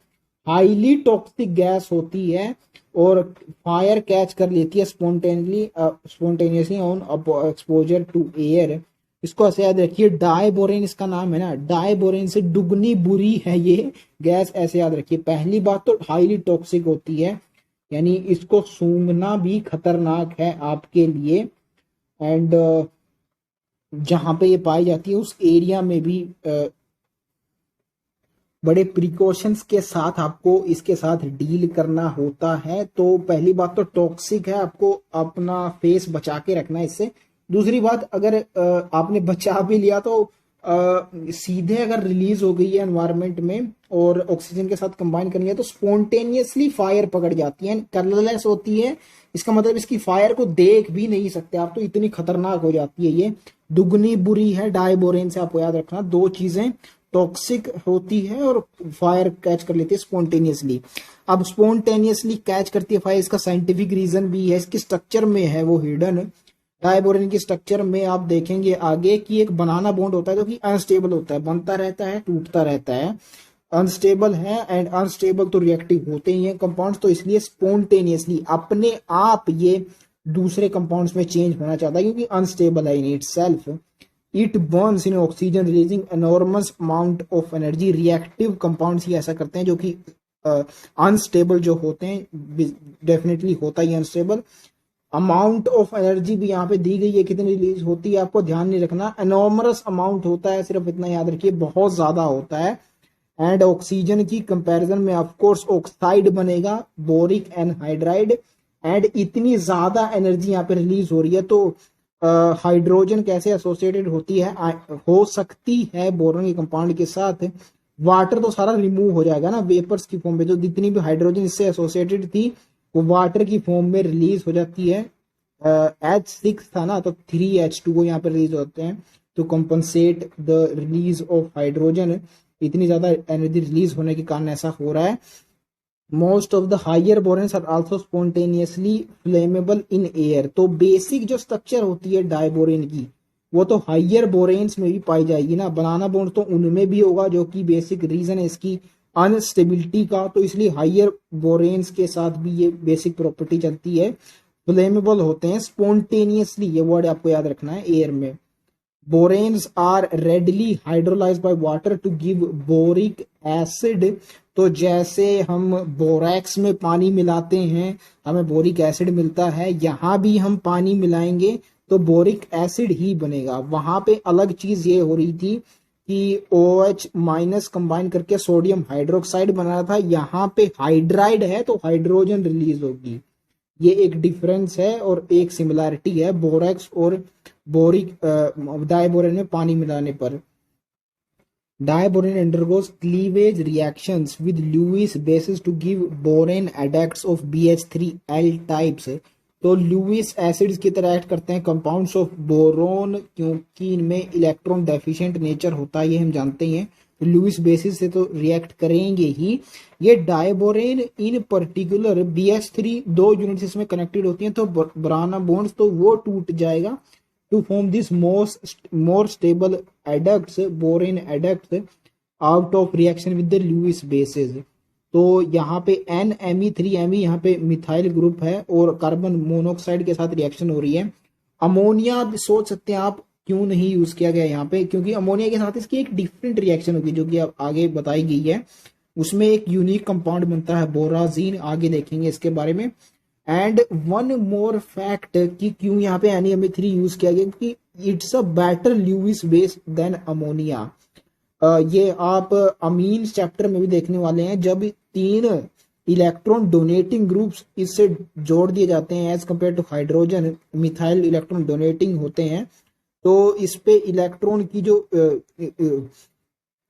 हाईली टॉक्सिक गैस होती है और फायर कैच कर लेती है spontaneously on exposure to air. इसको ऐसे याद रखिए, डाइबोरेन इसका नाम है ना, डाइबोरेन से दुगनी बुरी है ये गैस, ऐसे याद रखिए। पहली बात तो हाईली टॉक्सिक होती है, यानी इसको सूंघना भी खतरनाक है आपके लिए, एंड जहां पे ये पाई जाती है उस एरिया में भी बड़े प्रिकॉशंस के साथ आपको इसके साथ डील करना होता है। तो पहली बात तो टॉक्सिक है, आपको अपना फेस बचा के रखना है इससे। दूसरी बात, अगर आपने बचा भी लिया तो सीधे अगर रिलीज हो गई है एनवायरनमेंट में और ऑक्सीजन के साथ कंबाइन करनी है तो स्पॉन्टेनियसली फायर पकड़ जाती है, कलरलेस होती है, इसका मतलब इसकी फायर को देख भी नहीं सकते आप, तो इतनी खतरनाक हो जाती है ये, दुगनी बुरी है डाइबोरेन से, आपको याद रखना। 2 चीजें, टॉक्सिक होती है और फायर कैच कर लेती है स्पॉन्टेनियसली। अब स्पॉन्टेनियसली कैच करती है फायर, इसका साइंटिफिक रीजन भी है, इसकी स्ट्रक्चर में है वो हिडन। डाइबोरेन की स्ट्रक्चर में आप देखेंगे आगे कि एक बनाना बॉन्ड होता है जो कि अनस्टेबल होता है, बनता रहता है टूटता रहता है, अनस्टेबल है, एंड अनस्टेबल तो रिएक्टिव होते ही हैं कंपाउंड्स, तो इसलिए स्पॉन्टेनियसली अपने आप ये दूसरे कंपाउंड्स में चेंज होना चाहता है क्योंकि अनस्टेबल है in itself. It burns in oxygen releasing enormous amount of energy. Reactive compounds ही ऐसा करते हैं जो कि अनस्टेबल जो होते हैं, डेफिनेटली होता ही अनस्टेबल। अमाउंट ऑफ एनर्जी भी यहाँ पे दी गई है, कितनी रिलीज होती है आपको ध्यान नहीं रखना, एनॉर्मस अमाउंट होता है, सिर्फ इतना याद रखिए, बहुत ज्यादा होता है। एंड ऑक्सीजन की कंपैरिजन में ऑफ कोर्स ऑक्साइड बनेगा, बोरिक एनहाइड्राइड, एंड इतनी ज्यादा एनर्जी यहाँ पे रिलीज हो रही है, तो हाइड्रोजन कैसे एसोसिएटेड होती है, हो सकती है बोरोन के कंपाउंड के साथ, वाटर तो सारा रिमूव हो जाएगा ना वेपर्स की फॉर्म में, जो जितनी भी हाइड्रोजन इससे एसोसिएटेड थी वो वाटर की फॉर्म में रिलीज हो जाती है। H6 था ना, तो 3H2 यहाँ पे रिलीज होते हैं to compensate the release of hydrogen, इतनी ज्यादा एनर्जी रिलीज होने के कारण ऐसा हो रहा है। Most of the higher boranes are also spontaneously flammable in air. तो बेसिक जो स्ट्रक्चर होती है डाइबोरेन की वो तो हायर बोरेन्स में भी पाई जाएगी ना, बनाना बॉन्ड तो उनमें भी होगा जो कि बेसिक रीजन है इसकी अनस्टेबिलिटी का, तो इसलिए हायर बोरेन्स के साथ भी ये बेसिक प्रॉपर्टी चलती है। फ्लेमेबल होते हैं स्पॉन्टेनियसली, ये वर्ड आपको याद रखना है, एयर में। Boranes are readily hydrolyse by water to give boric acid, तो जैसे हम बोरैक्स में पानी मिलाते हैं हमें बोरिक एसिड मिलता है, यहाँ भी हम पानी मिलाएंगे तो बोरिक एसिड ही बनेगा। वहां पे अलग चीज ये हो रही थी कि OH माइनस कंबाइन करके सोडियम हाइड्रोक्साइड बना रहा था, यहाँ पे हाइड्राइड है तो हाइड्रोजन रिलीज होगी। ये एक डिफरेंस है और एक सिमिलैरिटी है बोरैक्स और बोरिक डाइबोरेन में पानी मिलाने पर। Diborane undergoes cleavage reactions with Lewis bases to give borane adducts of BH3L types। तो लुइस एसिड्स की तरह एक्ट करते हैं कंपाउंड्स ऑफ बोरोन, क्योंकि इनमें इलेक्ट्रॉन डेफिशिएंट नेचर होता है, ये हम जानते ही हैं। तो लुइस बेसिस से तो रिएक्ट करेंगे ही। ये डाइबोरेन इन पर्टिकुलर BH3 दो यूनिट्स इसमें कनेक्टेड होती हैं, तो ब्राना बॉन्ड्स तो वो टूट जाएगा to form these more stable adducts, borane adducts out of reaction with the Lewis bases। तो यहाँ पे NMe3Me यहाँ पे मिथाइल ग्रुप है और कार्बन मोनोऑक्साइड के साथ रिएक्शन हो रही है। अमोनिया सोच सकते हैं आप क्यों नहीं यूज किया गया यहाँ पे, क्योंकि अमोनिया के साथ इसकी एक डिफरेंट रिएक्शन होगी जो कि अब आगे बताई गई है। उसमें एक यूनिक कंपाउंड बनता है बोराजीन, आगे देखेंगे इसके बारे में। एंड वन मोर फैक्ट कि क्यों यहाँ पे NMe3 यूज किया गया, क्योंकि it's a better Lewis base than ammonia. ये आप अमीन चैप्टर में भी देखने वाले हैं, जब 3 इलेक्ट्रॉन डोनेटिंग ग्रुप्स इससे जोड़ दिए जाते हैं as compare to hydrogen, methyl electron donating होते हैं, तो इस पे इलेक्ट्रॉन की जो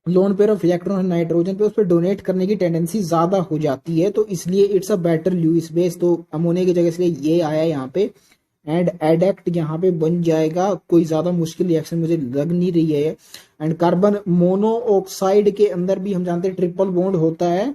lone pair of electron nitrogen पे उस पर डोनेट करने की टेंडेंसी ज्यादा हो जाती है, तो इसलिए it's a better Lewis base. तो अमोनिया की जगह इसलिए ये आया यहाँ पे, एंड एडक्ट यहाँ पे बन जाएगा। कोई ज्यादा मुश्किल रिएक्शन मुझे लग नहीं रही है। एंड कार्बन मोनोऑक्साइड के अंदर भी हम जानते हैं ट्रिपल बॉन्ड होता है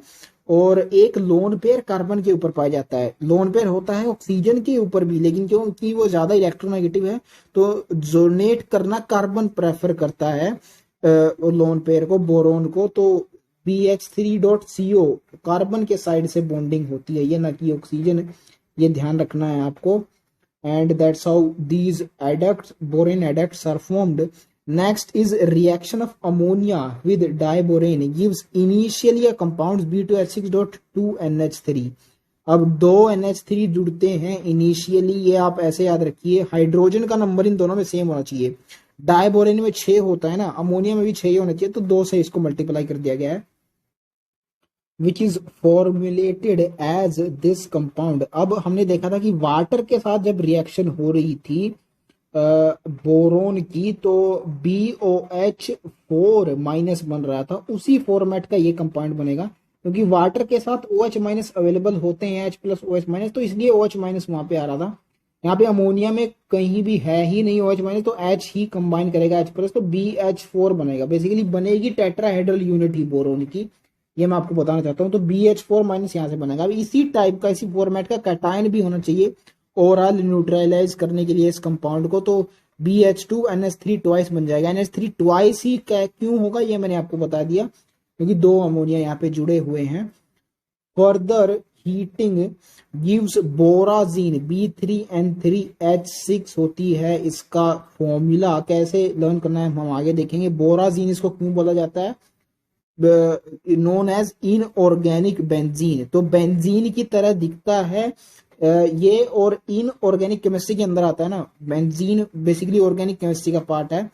और एक लोन पेयर कार्बन के ऊपर पाया जाता है। लोन पेयर होता है ऑक्सीजन के ऊपर भी, लेकिन क्योंकि वो ज्यादा इलेक्ट्रोनेगेटिव है तो डोनेट करना कार्बन प्रेफर करता है लोन पेयर को, बोरोन को। तो BH3.CO कार्बन के साइड से बॉन्डिंग होती है, ये ना कि ऑक्सीजन, ये ध्यान रखना है आपको। And that's how these adducts, borane adducts are formed. Next is reaction of ammonia with diborane gives initially a compounds B2H6.2NH3। अब 2 NH3 जुड़ते हैं इनिशियली, ये आप ऐसे याद रखिए। हाइड्रोजन का नंबर इन दोनों में सेम होना चाहिए। डाइबोरेन में 6 होता है ना, अमोनिया में भी 6 होना चाहिए, तो 2 से इसको मल्टीप्लाई कर दिया गया है। Which is formulated as this compound. अब हमने देखा था कि वाटर के साथ जब रिएक्शन हो रही थी बोरोन की, तो BOH4 माइनस बन रहा था, उसी फॉर्मेट का ये कंपाउंड बनेगा, क्योंकि वाटर के साथ OH माइनस अवेलेबल होते हैं, H प्लस OH माइनस, तो इसलिए OH माइनस वहां पे आ रहा था। यहाँ पे अमोनिया में कहीं भी है ही नहीं OH माइनस, तो H ही कंबाइन करेगा H प्लस, तो BH4 बनेगा। बेसिकली बनेगी टेट्राहेड्रल यूनिट ही बोरोन की, ये मैं आपको बताना चाहता हूँ। तो BH4 माइनस यहाँ से बनेगा। अब इसी टाइप का, इसी फॉर्मेट का कैटायन भी होना चाहिए ओवरऑल न्यूट्रलाइज करने के लिए इस कंपाउंड को, तो BH2NH3 ट्वाइस बन जाएगा। NH3 ट्वाइस ही क्यों होगा ये मैंने आपको बता दिया, क्योंकि 2 अमोनिया यहाँ पे जुड़े हुए हैं। फर्दर हीटिंग गिव्स बोराजीन B3N3H6 होती है इसका फॉर्मूला। कैसे लर्न करना है हम आगे देखेंगे। बोराजीन इसको क्यों बोला जाता है, नोन एज इनऑर्गेनिक बेंजीन, तो बेंजीन की तरह दिखता है ये, और इनऑर्गेनिक केमिस्ट्री के अंदर आता है ना। बेंजीन बेसिकली ऑर्गेनिक केमिस्ट्री का पार्ट है।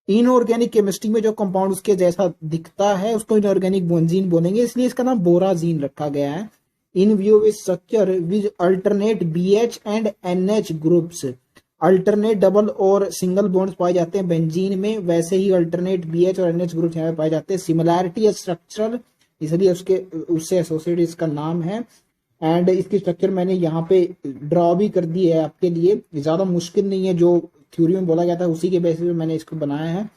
इनऑर्गेनिक केमिस्ट्री में जो कंपाउंड उसके जैसा दिखता है उसको इनऑर्गेनिक बेंजीन बोलेंगे, इसलिए इसका नाम बोराजीन रखा गया है। इन view with structure with alternate BH and NH groups, alternate double और सिंगल बॉन्ड्स पाए जाते हैं बेंजीन में, वैसे ही अल्टरनेट BH और NH ग्रुप यहाँ पे पाए जाते हैं। सिमिलैरिटी है स्ट्रक्चरल, इसलिए उससे एसोसिएट इसका नाम है। एंड इसकी स्ट्रक्चर मैंने यहाँ पे ड्रॉ भी कर दी है आपके लिए, ज्यादा मुश्किल नहीं है, जो थ्योरी में बोला गया था उसी के बेसिस पे मैंने इसको बनाया है।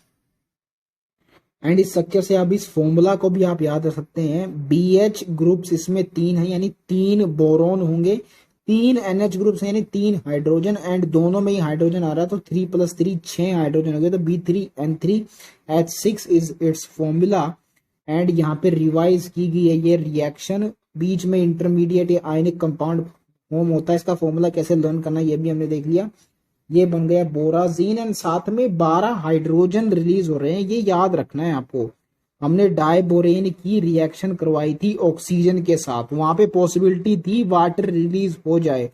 एंड इस स्ट्रक्चर से आप इस फॉर्मूला को भी आप याद रख सकते हैं। BH ग्रुप्स इसमें 3 है, यानी 3 बोरोन होंगे, 3 NH ग्रुप्स यानी 3 हाइड्रोजन, एंड दोनों में ही हाइड्रोजन आ रहा है, तो 3 + 3 6 हाइड्रोजन हो गए, तो B3N3H6 is it's formula. And यहाँ पे रिवाइज की गई है ये रिएक्शन। बीच में इंटरमीडिएट आयनिक कंपाउंड फॉर्म होता है, इसका फॉर्मूला कैसे लर्न करना है ये भी हमने देख लिया। ये बन गया बोराजीन एंड साथ में 12 हाइड्रोजन रिलीज हो रहे हैं, ये याद रखना है आपको। हमने डाइबोरेन की रिएक्शन करवाई थी ऑक्सीजन के साथ, वहां पे पॉसिबिलिटी थी वाटर रिलीज हो जाए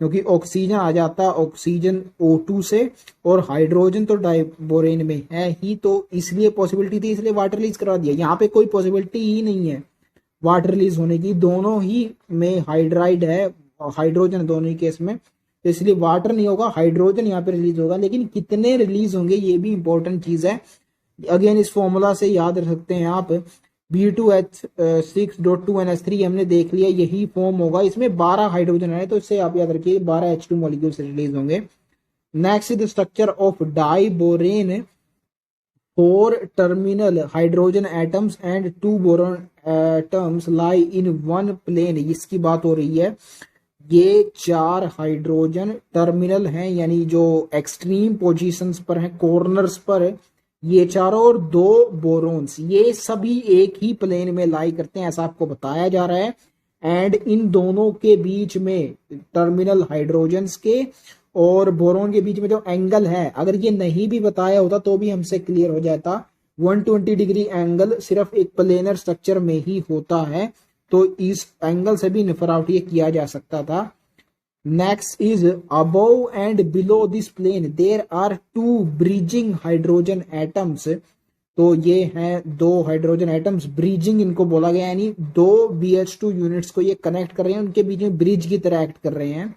क्योंकि ऑक्सीजन आ जाता ऑक्सीजन O2 से और हाइड्रोजन तो डाइबोरेन में है ही, तो इसलिए पॉसिबिलिटी थी, इसलिए वाटर रिलीज करवा दिया। यहाँ पे कोई पॉसिबिलिटी ही नहीं है वाटर रिलीज होने की, दोनों ही में हाइड्राइड है, हाइड्रोजन दोनों ही केस में, तो इसलिए वाटर नहीं होगा, हाइड्रोजन यहाँ पे रिलीज होगा। लेकिन कितने रिलीज होंगे ये भी इंपॉर्टेंट चीज है। अगेन इस फॉर्मूला से याद रख सकते हैं आप, B2H6.2NH3 हमने देख लिया, यही फॉर्म होगा, इसमें 12 हाइड्रोजन है तो इससे आप याद रखिए 12 H2 मॉलिक्यूल्स रिलीज होंगे। Next is the structure of diborane, 4 terminal hydrogen atoms and 2 boron atoms lie in one plane, इसकी बात हो रही है। ये 4 हाइड्रोजन टर्मिनल हैं, यानी जो एक्सट्रीम पोजीशंस पर हैं, कॉर्नर्स पर, ये चारों, और 2 बोरोन्स, ये सभी एक ही प्लेन में लाई करते हैं, ऐसा आपको बताया जा रहा है। एंड इन दोनों के बीच में टर्मिनल हाइड्रोजन्स के और बोरोन के बीच में जो एंगल है, अगर ये नहीं भी बताया होता तो भी हमसे क्लियर हो जाता। 120 डिग्री एंगल सिर्फ एक प्लेनर स्ट्रक्चर में ही होता है, तो इस एंगल से भी इन्फर आउट ये किया जा सकता था। Next is above and below this plane there are 2 bridging hydrogen atoms, तो ये हैं 2 हाइड्रोजन एटम्स, ब्रिजिंग इनको बोला गया, यानी 2 BH2 यूनिट्स को ये कनेक्ट कर रहे हैं, उनके बीच में ब्रिज की तरह एक्ट कर रहे हैं।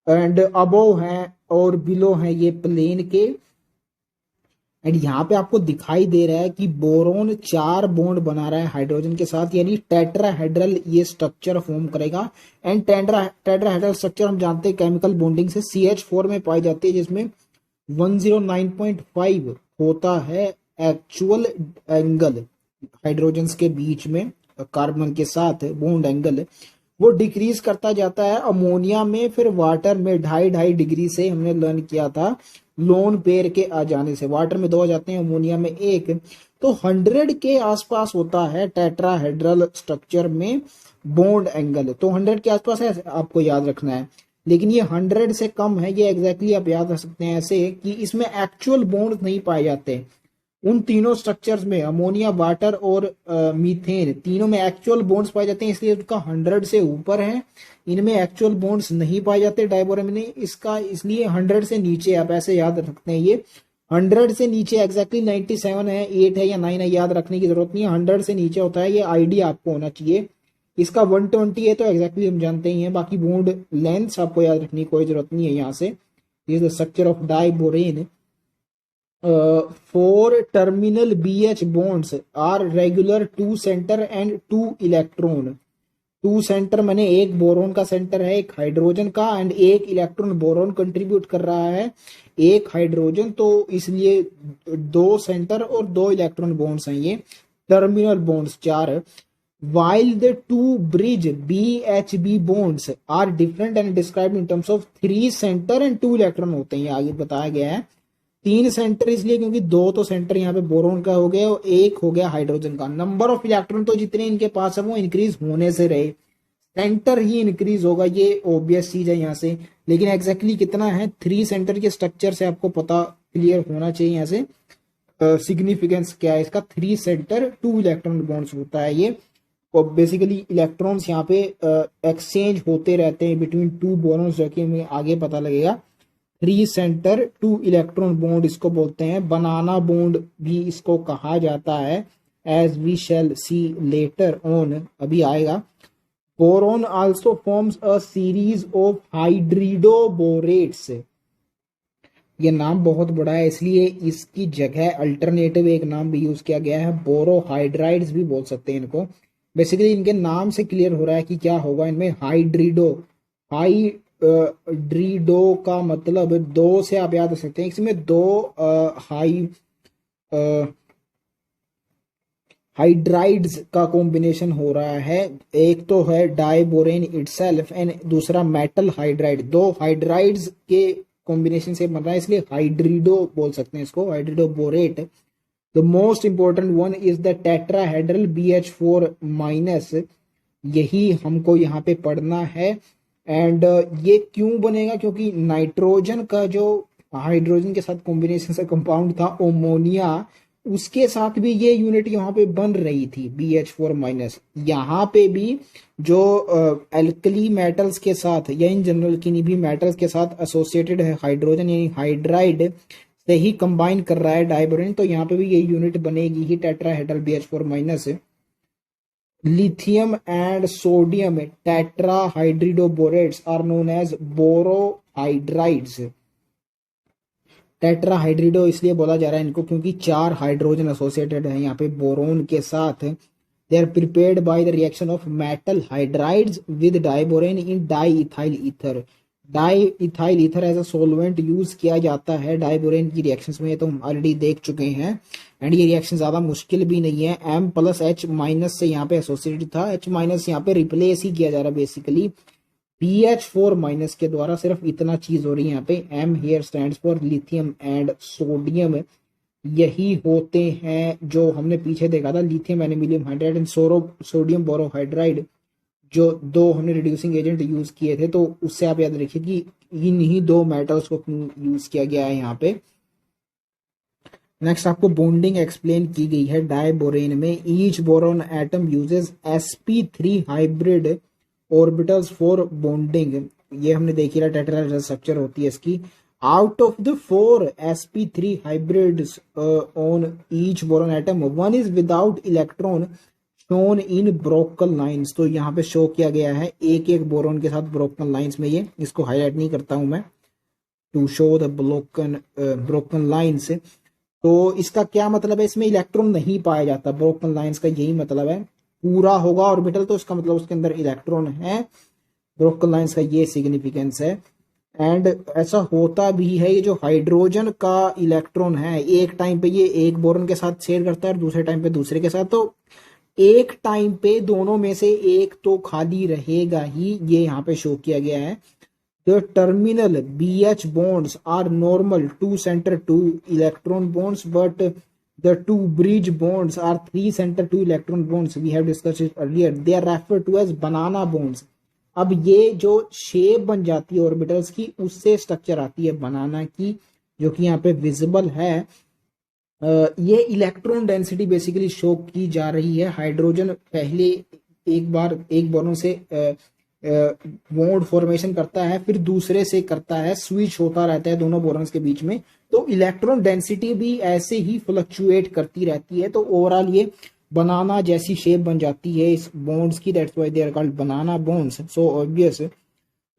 एंड अबव है और बिलो है ये प्लेन के। एंड यहाँ पे आपको दिखाई दे रहा है कि बोरोन 4 बॉन्ड बना रहा है हाइड्रोजन के साथ, यानी टेट्राहेड्रल ये स्ट्रक्चर फॉर्म करेगा। एंड टेट्राहेड्रल स्ट्रक्चर हम जानते हैं केमिकल बॉन्डिंग से CH4 में पाई जाती है, जिसमें 109.5 होता है एक्चुअल एंगल हाइड्रोजन के बीच में, कार्बन के साथ बॉन्ड एंगल, वो डिक्रीज करता जाता है अमोनिया में, फिर वाटर में 2.5 डिग्री से हमने लर्न किया था लोन पेयर के आ जाने से, वाटर में 2 आ जाते हैं, अमोनिया में 1, तो 100 के आसपास होता है टेट्राहेड्रल स्ट्रक्चर में बॉन्ड एंगल, तो 100 के आसपास है, आपको याद रखना है। लेकिन ये 100 से कम है, ये एग्जैक्टली आप याद रख सकते हैं ऐसे कि इसमें एक्चुअल बॉन्ड नहीं पाए जाते। उन तीनों स्ट्रक्चर्स में अमोनिया, वाटर और मीथेन, तीनों में एक्चुअल बॉन्ड्स पाए जाते हैं, इसलिए उसका 100 से ऊपर है। इनमें एक्चुअल बॉन्ड्स नहीं पाए जाते डाइबोरेन में, इसका इसलिए 100 से नीचे, आप ऐसे याद रखते हैं ये 100 से नीचे, एग्जैक्टली 97 है, 8 है या 9 है, याद रखने की जरूरत नहीं है, 100 से नीचे होता है, ये आइडिया आपको होना चाहिए। इसका 120 है तो एग्जैक्टली हम जानते ही हैं, बाकी बॉन्ड लेंथ आपको याद रखने की कोई जरूरत नहीं है। यहाँ से this is the structure of diborane. 4 terminal BH bonds are regular 2 center and 2 electron। 2 centre मैंने एक बोरोन का सेंटर है, एक हाइड्रोजन का, एंड एक इलेक्ट्रॉन बोरोन कंट्रीब्यूट कर रहा है, एक हाइड्रोजन, तो इसलिए 2 सेंटर और 2 इलेक्ट्रॉन बॉन्ड्स हैं, ये terminal bonds 4। while the 2 bridge BHB bonds are different and described in terms of 3 center and 2 electron होते हैं, ये आगे बताया गया है। 3 सेंटर इसलिए क्योंकि 2 तो सेंटर यहाँ पे बोरोन का हो गया और 1 हो गया हाइड्रोजन का। नंबर ऑफ इलेक्ट्रॉन तो जितने इनके पास है वो इंक्रीज होने से रहे, सेंटर ही इंक्रीज होगा, ये ऑब्वियस चीज है यहाँ से। लेकिन एग्जैक्टली कितना है 3 सेंटर के स्ट्रक्चर से आपको पता क्लियर होना चाहिए यहाँ से सिग्निफिकेंस क्या है इसका। 3 सेंटर 2 इलेक्ट्रॉन बॉन्ड्स होता है ये, और बेसिकली इलेक्ट्रॉन्स यहाँ पे एक्सचेंज होते रहते हैं बिटवीन 2 बोरॉन्स, जो कि हमें आगे पता लगेगा। 3 सेंटर 2 इलेक्ट्रॉन बॉन्ड इसको बोलते हैं, बनाना बॉन्ड भी इसको कहा जाता है, as we shall see later on, अभी आएगा। Boron also forms a series of hydridoborates, ये नाम बहुत बड़ा है इसलिए इसकी जगह अल्टरनेटिव एक नाम भी यूज किया गया है, बोरोहाइड्राइड्स भी बोल सकते हैं इनको। बेसिकली इनके नाम से क्लियर हो रहा है कि क्या होगा इनमें। हाइड्रिडो, हाइड्रिडो का मतलब 2 से आप याद रख सकते हैं, इसमें 2 हाइड्राइड्स का कॉम्बिनेशन हो रहा है, एक तो है डाइबोरेन इटसेल्फ एंड दूसरा मेटल हाइड्राइड, 2 हाइड्राइड्स के कॉम्बिनेशन से बन रहा है, इसलिए हाइड्रिडो बोल सकते हैं इसको, hydrido borate. The most important one is the tetrahedral BH4 minus, यही हमको यहाँ पे पढ़ना है। एंड ये क्यों बनेगा, क्योंकि नाइट्रोजन का जो हाइड्रोजन के साथ कॉम्बिनेशन से कंपाउंड था अमोनिया, उसके साथ भी ये यूनिट यहाँ पे बन रही थी BH4 माइनस। यहाँ पे भी जो एल्कली मेटल्स के साथ या इन जनरल किन्हीं भी मेटल्स के साथ एसोसिएटेड है हाइड्रोजन यानी हाइड्राइड से ही कंबाइन कर रहा है डाइबोरेन, तो यहाँ पे भी ये यूनिट बनेगी ही tetrahedral BH4 minus. Lithium and sodium tetrahydridoborates are known as borohydrides. Tetrahydrido इसलिए बोला जा रहा है इनको क्योंकि 4 हाइड्रोजन एसोसिएटेड है यहाँ पे बोरोन के साथ। They are prepared by the reaction of metal hydrides with diborane in di ethyl ether. Di ethyl ether as a solvent use किया जाता है डाइबोरेन की रिएक्शंस में, ये तो हम ऑलरेडी देख चुके हैं। एंड ये रिएक्शन ज्यादा मुश्किल भी नहीं है। M प्लस H माइनस से यहाँ पे एसोसिएटेड था, H माइनस यहाँ पे रिप्लेस ही किया जा रहा है बेसिकली BH4 माइनस के द्वारा। सिर्फ इतना चीज हो रही है यहाँ पे। M here stands for lithium and sodium, यही होते हैं जो हमने पीछे देखा था, lithium aluminium hydride and sodium borohydride, जो 2 हमने रिड्यूसिंग एजेंट यूज किए थे। तो उससे आप याद रखिए कि इन्हीं 2 मेटल्स को यूज किया गया है यहाँ पे। नेक्स्ट आपको बॉन्डिंग एक्सप्लेन की गई है डाइबोरेन में। Each boron atom uses sp3 hybrid orbitals for bonding, ये हमने देखी रहा टेट्राहेड्रल स्ट्रक्चर होती है इसकी। Out of the 4 sp3 hybrids on each boron atom, 1 is without electron shown in broken lines. तो यहाँ पे शो किया गया है एक एक बोरोन के साथ ब्रोकन लाइंस में, ये इसको हाईलाइट नहीं करता हूं मैं to show the broken lines. तो इसका क्या मतलब है, इसमें इलेक्ट्रॉन नहीं पाया जाता, ब्रोकन लाइंस का यही मतलब है। पूरा होगा ऑर्बिटल तो इसका मतलब उसके अंदर इलेक्ट्रॉन है, ब्रोकन लाइंस का ये सिग्निफिकेंस है। एंड ऐसा होता भी है, ये जो हाइड्रोजन का इलेक्ट्रॉन है एक टाइम पे ये एक बोरॉन के साथ शेयर करता है और दूसरे टाइम पे दूसरे के साथ, तो एक टाइम पे दोनों में से एक तो खाली रहेगा ही, ये यहाँ पे शो किया गया है। The terminal BH bonds are normal 2 center 2 electron bonds, but the 2 bridge bonds are 3 center 2 electron bonds. We have discussed it earlier. They are referred to as banana bonds. अब ये जो शेप बन जाती है orbitals की, उससे structure आती है बनाना की, जो कि यहाँ पे विजिबल है। ये इलेक्ट्रॉन डेंसिटी बेसिकली शो की जा रही है। हाइड्रोजन पहले एक बार एक बोरोन से बॉन्ड फॉर्मेशन करता है, फिर दूसरे से करता है, स्विच होता रहता है दोनों बोरॉन्स के बीच में, तो इलेक्ट्रॉन डेंसिटी भी ऐसे ही फ्लक्चुएट करती रहती है। तो ओवरऑल ये बनाना जैसी शेप बन जाती है इस बॉन्ड्स की, that's why they are called banana bonds. So obvious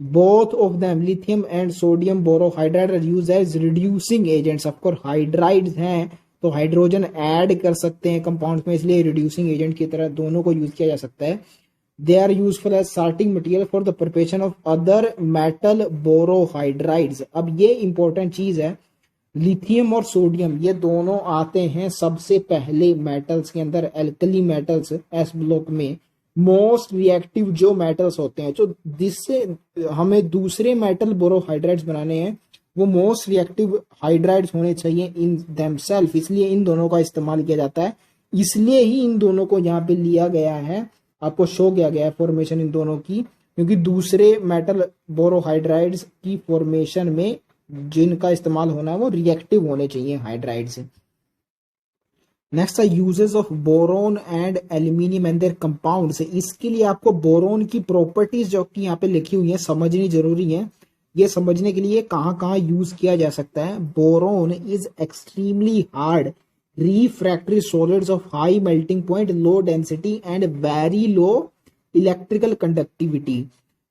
both of them lithium and sodium borohydride are used as reducing agents. Of course hydrides हैं तो हाइड्रोजन ऐड कर सकते हैं कंपाउंड्स में, इसलिए रिड्यूसिंग एजेंट की तरह दोनों को यूज किया जा सकता है। They are useful as sorting material for the preparation of other metal borohydrides. अब ये इंपॉर्टेंट चीज है, लिथियम और सोडियम ये दोनों आते हैं सबसे पहले मेटल्स के अंदर, एल्कली मेटल्स एस ब्लॉक में। मोस्ट रिएक्टिव जो मेटल्स होते हैं, जो जिससे हमें दूसरे मेटल बोरोहाइड्राइड्स बनाने हैं, वो मोस्ट रिएक्टिव हाइड्राइड्स होने चाहिए इन देमसेल्फ, इसलिए इन दोनों का इस्तेमाल किया जाता है। इसलिए ही इन दोनों को यहाँ पे लिया गया है, आपको शो किया गया है फॉर्मेशन इन दोनों की, क्योंकि दूसरे मेटल बोरोहाइड्राइड्स की फॉर्मेशन में जिनका इस्तेमाल होना है वो रिएक्टिव होने चाहिए हाइड्राइड से। नेक्स्ट है uses of boron and aluminium and there compounds. इसके लिए आपको बोरोन की प्रॉपर्टीज जो कि यहाँ पे लिखी हुई है समझनी जरूरी है। ये समझने के लिए कहाँ कहाँ यूज किया जा सकता है। Boron is extremely hard refractory solids of high melting point, low density and very low electrical conductivity।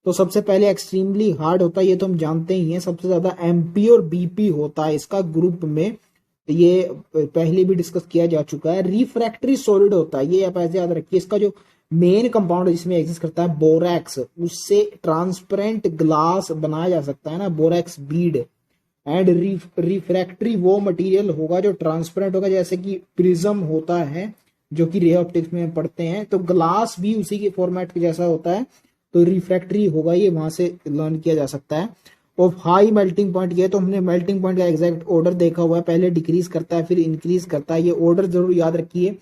तो सबसे पहले एक्सट्रीमली हार्ड होता है, ये तो हम जानते ही हैं। सबसे ज्यादा MP और BP होता है इसका ग्रुप में, ये पहले भी डिस्कस किया जा चुका है। रिफ्रैक्टरी सॉलिड होता है, ये आप ऐसे याद रखिए। इसका जो मेन कंपाउंड जिसमें एग्जिस्ट करता है बोरैक्स, उससे ट्रांसपेरेंट ग्लास बनाया जा सकता है ना, बोरैक्स बीड। एंड रिफ्रैक्टरी वो मटेरियल होगा जो ट्रांसपेरेंट होगा, जैसे कि प्रिज्म होता है जो कि रे ऑप्टिक्स में पढ़ते हैं, तो ग्लास भी उसी के फॉर्मेट के जैसा होता है, तो रिफ्रैक्टरी होगा, ये वहां से लर्न किया जा सकता है। Of high melting point. ये तो हमने मेल्टिंग पॉइंट का एग्जैक्ट ऑर्डर देखा हुआ है, पहले डिक्रीज करता है फिर इंक्रीज करता है, ये ऑर्डर जरूर याद रखिए,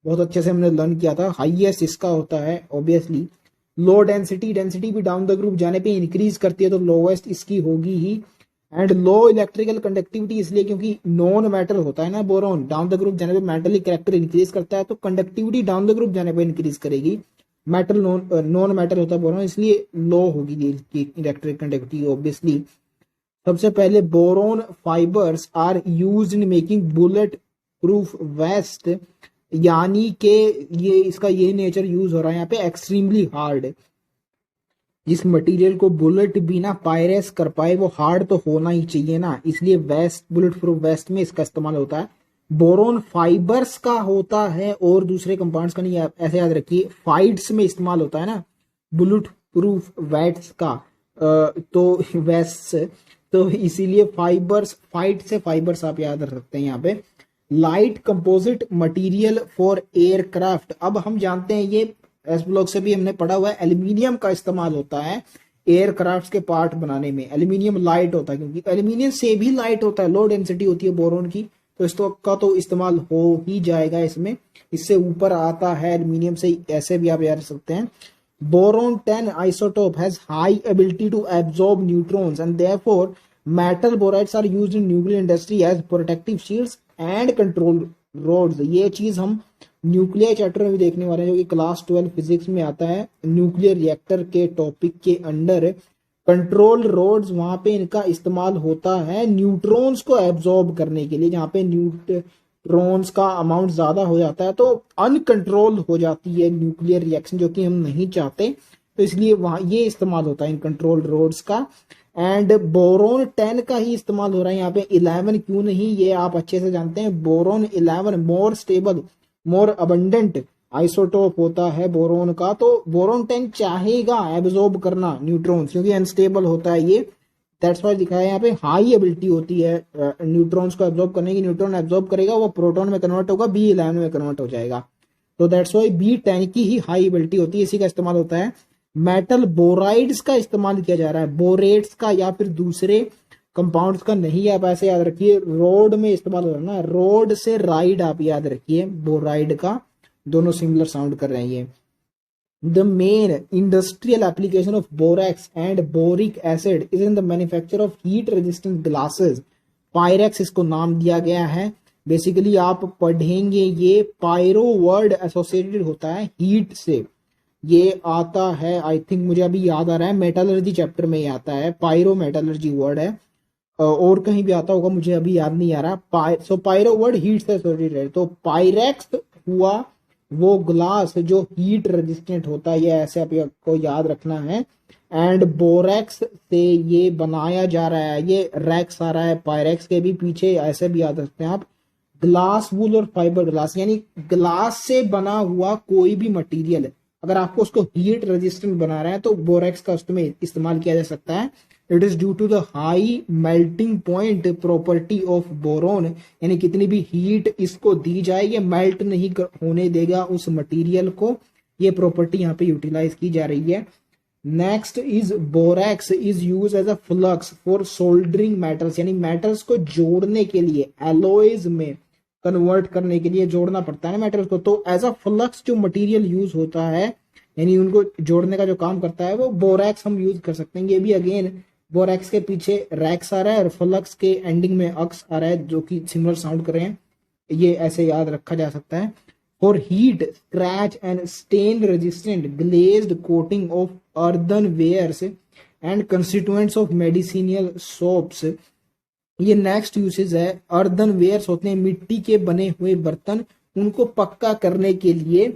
बहुत अच्छे से हमने लर्न किया था। हाईएस्ट इसका होता है ऑब्वियसली। लो डेंसिटी, डेंसिटी भी डाउन द ग्रुप जाने पे इंक्रीज करती है, तो लोवेस्ट इसकी होगी ही। एंड लो इलेक्ट्रिकल कंडक्टिविटी इसलिए क्योंकि नॉन मेटल होता है ना बोरॉन, डाउन द ग्रुप जाने पे मेटल कैरेक्टर इंक्रीज करता है, तो कंडक्टिविटी डाउन द ग्रुप जाने पे इंक्रीज करेगी। मेटल नॉन मेटल होता है बोरॉन, इसलिए लो होगी इसकी इलेक्ट्रिक कंडक्टिविटी ऑब्वियसली। सबसे पहले boron fibres are used in making bullet proof vest, यानी कि ये इसका ये नेचर यूज हो रहा है यहाँ पे एक्सट्रीमली हार्ड। जिस मटेरियल को बुलेट भी ना पायरेस कर पाए वो हार्ड तो होना ही चाहिए ना, इसलिए वेस्ट बुलेट प्रूफ वेस्ट में इसका इस्तेमाल होता है। बोरोन फाइबर्स का होता है और दूसरे कंपाउंड्स का नहीं, ऐसे याद रखिए। फाइट्स में इस्तेमाल होता है ना बुलेट प्रूफ वेट्स का, तो वेस्ट, तो इसीलिए फाइबर्स, फाइट से फाइबर्स आप याद रख सकते हैं यहाँ पे। Light composite material for aircraft, अब हम जानते हैं ये एस ब्लॉक से भी हमने पढ़ा हुआ है, एल्यूमिनियम का इस्तेमाल होता है एयरक्राफ्ट के पार्ट बनाने में। एल्यूमिनियम लाइट होता है क्योंकि एल्यूमिनियम से भी लाइट होता है, लो डेंसिटी होती है बोरोन की, तो इसका तो इस्तेमाल हो ही जाएगा इसमें, इससे ऊपर आता है एल्यूमिनियम से, ऐसे भी आप याद रख सकते हैं। Boron 10 isotope has high ability to absorb neutrons and therefore metal borides are used in nuclear industry as protective shields and control rods. ये चीज हम न्यूक्लियर चैप्टर में भी देखने वाले हैं, जो कि क्लास 12 फिजिक्स में आता है, न्यूक्लियर रिएक्टर के टॉपिक के अंडर। कंट्रोल रोड्स, वहां पे इनका इस्तेमाल होता है न्यूट्रॉन्स को एब्जॉर्ब करने के लिए, जहां पे न्यूट्रॉन्स का अमाउंट ज्यादा हो जाता है तो अनकंट्रोल हो जाती है न्यूक्लियर रिएक्शन, जो कि हम नहीं चाहते, तो इसलिए वहां ये इस्तेमाल होता है इन कंट्रोल रोड्स का। एंड बोरोन 10 का ही इस्तेमाल हो रहा है यहाँ पे, 11 क्यों नहीं, ये आप अच्छे से जानते हैं। बोरोन 11 मोर स्टेबल, मोर अबंडेंट आइसोटोप होता है बोरोन का, तो बोरोन 10 चाहेगा एब्जॉर्ब करना न्यूट्रॉन्स, क्योंकि अनस्टेबल होता है ये, दैट्स व्हाई दिखाया है यहाँ पे। हाई एबिलिटी होती है न्यूट्रॉन्स को एब्जॉर्ब करने की, न्यूट्रॉन एब्जॉर्ब करेगा वो प्रोटॉन में कन्वर्ट होगा, B11 में कन्वर्ट हो जाएगा, तो दैट्स व्हाई B10 की ही हाई एबिलिटी होती है, इसी का इस्तेमाल होता है। मेटल बोराइड्स का इस्तेमाल किया जा रहा है, बोरेट्स का या फिर दूसरे कंपाउंड्स का नहीं, आप ऐसे याद रखिए। रोड में इस्तेमाल हो रहा है ना, रोड से राइड आप याद रखिए, बोराइड का, दोनों सिमिलर साउंड कर रहे हैं ये। The main industrial application of borax and boric acid is in the manufacture of heat resistant glasses. Pyrex इसको नाम दिया गया है, बेसिकली आप पढ़ेंगे ये पायरो वर्ड एसोसिएटेड होता है हीट से, ये आता है आई थिंक, मुझे अभी याद आ रहा है मेटलर्जी चैप्टर में ही आता है, पायरो मेटलर्जी वर्ड है, और कहीं भी आता होगा मुझे अभी याद नहीं आ रहा। सो पायरो वर्ड हीट से एसोसिएटेड है, तो पायरेक्स हुआ वो ग्लास जो हीट रेजिस्टेंट होता है, ये ऐसे आपको याद रखना है। एंड बोरेक्स से ये बनाया जा रहा है, ये रैक्स आ रहा है पायरेक्स के भी पीछे, ऐसे भी याद रखते हैं आप। ग्लास वूल और फाइबर ग्लास, यानी ग्लास से बना हुआ कोई भी मटेरियल अगर आपको उसको हीट रेजिस्टेंट बना रहा है तो बोरेक्स का उसमें इस्तेमाल किया जा सकता है। It is due to the high melting point property of boron, यानी कितनी भी हीट इसको दी जाए ये मेल्ट नहीं होने देगा उस मटेरियल को, ये प्रॉपर्टी यहाँ पे यूटिलाइज की जा रही है। Next is borax is use as a flux for soldering metals, यानी मेटल्स को जोड़ने के लिए, एलॉयज में कन्वर्ट करने के लिए जोड़ना पड़ता है ना मेटल्स को, तो एज अ फ्लक्स जो मटेरियल यूज होता है, यानी उनको जोड़ने का जो काम करता है, वो बोरेक्स हम यूज कर सकते हैं। ये भी अगेन बोरेक्स के पीछे रैक्स आ रहा है और फ्लक्स के एंडिंग में अक्स आ रहा है, जो कि सिमिलर साउंड कर रहे हैं, ये ऐसे याद रखा जा सकता है। For heat scratch and stain resistant glazed coating of earthen wares and constituents of medicinal soaps, ये नेक्स्ट यूसेज है। अर्दन वेयर्स होते हैं मिट्टी के बने हुए बर्तन, उनको पक्का करने के लिए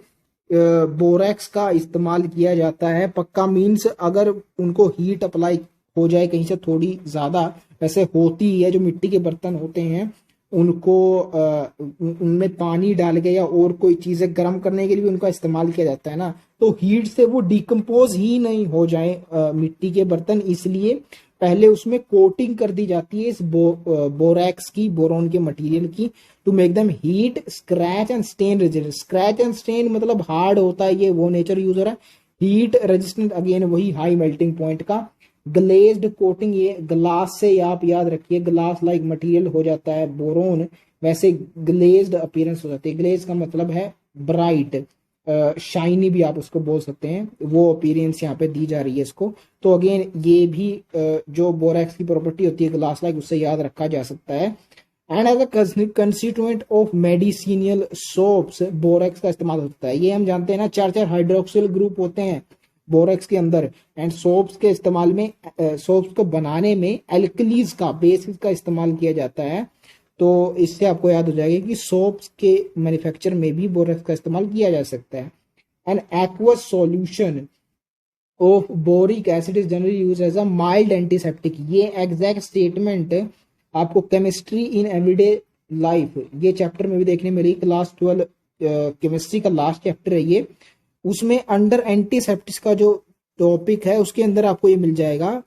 बोरेक्स का इस्तेमाल किया जाता है। पक्का मीन्स अगर उनको हीट अप्लाई हो जाए कहीं से थोड़ी ज्यादा, वैसे होती है, जो मिट्टी के बर्तन होते हैं उनको उनमें पानी डाल के या और कोई चीजें गर्म करने के लिए उनका इस्तेमाल किया जाता है ना, तो हीट से वो डिकम्पोज ही नहीं हो जाए मिट्टी के बर्तन, इसलिए पहले उसमें कोटिंग कर दी जाती है इस बोरेक्स की, बोरोन के मटेरियल की, to make them heat scratch and stain resistant. Scratch and stain मतलब हार्ड होता है, ये वो नेचर यूज हो रहा है। हीट रेजिस्टेंट अगेन वही हाई मेल्टिंग पॉइंट का, ग्लेज्ड कोटिंग, ये ग्लास से आप याद रखिए, ग्लास लाइक मटेरियल हो जाता है बोरोन, वैसे ग्लेज्ड अपीयरेंस हो जाती है। ग्लेज का मतलब है ब्राइट, शाइनी भी आप उसको बोल सकते हैं, वो अपीयरेंस यहाँ पे दी जा रही है इसको। तो अगेन ये भी जो बोरेक्स की प्रॉपर्टी होती है ग्लास लाइक, उससे याद रखा जा सकता है। And as a constituent of medicinal soaps borax का इस्तेमाल होता है। ये हम जानते हैं ना, चार चार हाइड्रोक्सिल ग्रुप होते हैं बोरेक्स के अंदर। एंड सोप्स के इस्तेमाल में, सोप्स को बनाने में एल्कलीज का, बेसिस का इस्तेमाल किया जाता है। तो इससे आपको याद हो जाएगा कि सोप्स के मैन्युफैक्चर में भी बोरेक्स का इस्तेमाल किया जा सकता है। An aqueous solution of boric acid is generally use as a mild antiseptic. ये एग्जैक्ट स्टेटमेंट आपको केमिस्ट्री इन एवरीडे लाइफ, ये चैप्टर में भी देखने मिली, क्लास 12 केमिस्ट्री का लास्ट चैप्टर है ये, उसमें अंडर एंटीसेप्टिक्स का जो टॉपिक है उसके अंदर आपको ये मिल जाएगा,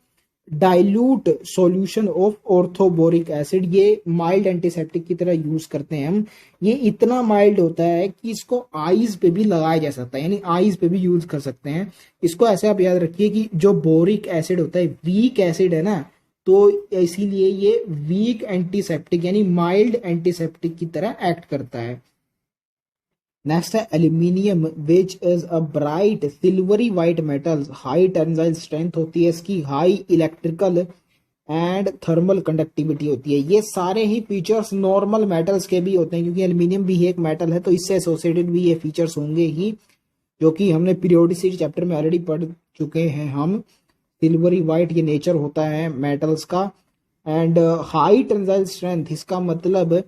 dilute solution of orthoboric acid. ये माइल्ड एंटीसेप्टिक की तरह यूज करते हैं हम। ये इतना माइल्ड होता है कि इसको आईज पे भी लगाया जा सकता है, यानी आईज पे भी यूज कर सकते हैं इसको। ऐसे आप याद रखिए कि जो बोरिक एसिड होता है वीक एसिड है ना, तो इसीलिए ये वीक एंटीसेप्टिक यानी माइल्ड एंटीसेप्टिक की तरह एक्ट करता है। नेक्स्ट है aluminium, which is a bright silvery white metal, high tensile strength होती है इसकी, high electrical and thermal conductivity होती है। ये सारे ही फीचर्स नॉर्मल मेटल्स के भी होते हैं, क्योंकि एल्यूमिनियम भी एक मेटल है तो इससे एसोसिएटेड भी ये फीचर्स होंगे ही, जो कि हमने पीरियोडिसिटी चैप्टर में ऑलरेडी पढ़ चुके हैं हम। सिल्वरी वाइट ये नेचर होता है मेटल्स का। एंड हाई टेंसाइल स्ट्रेंथ, इसका मतलब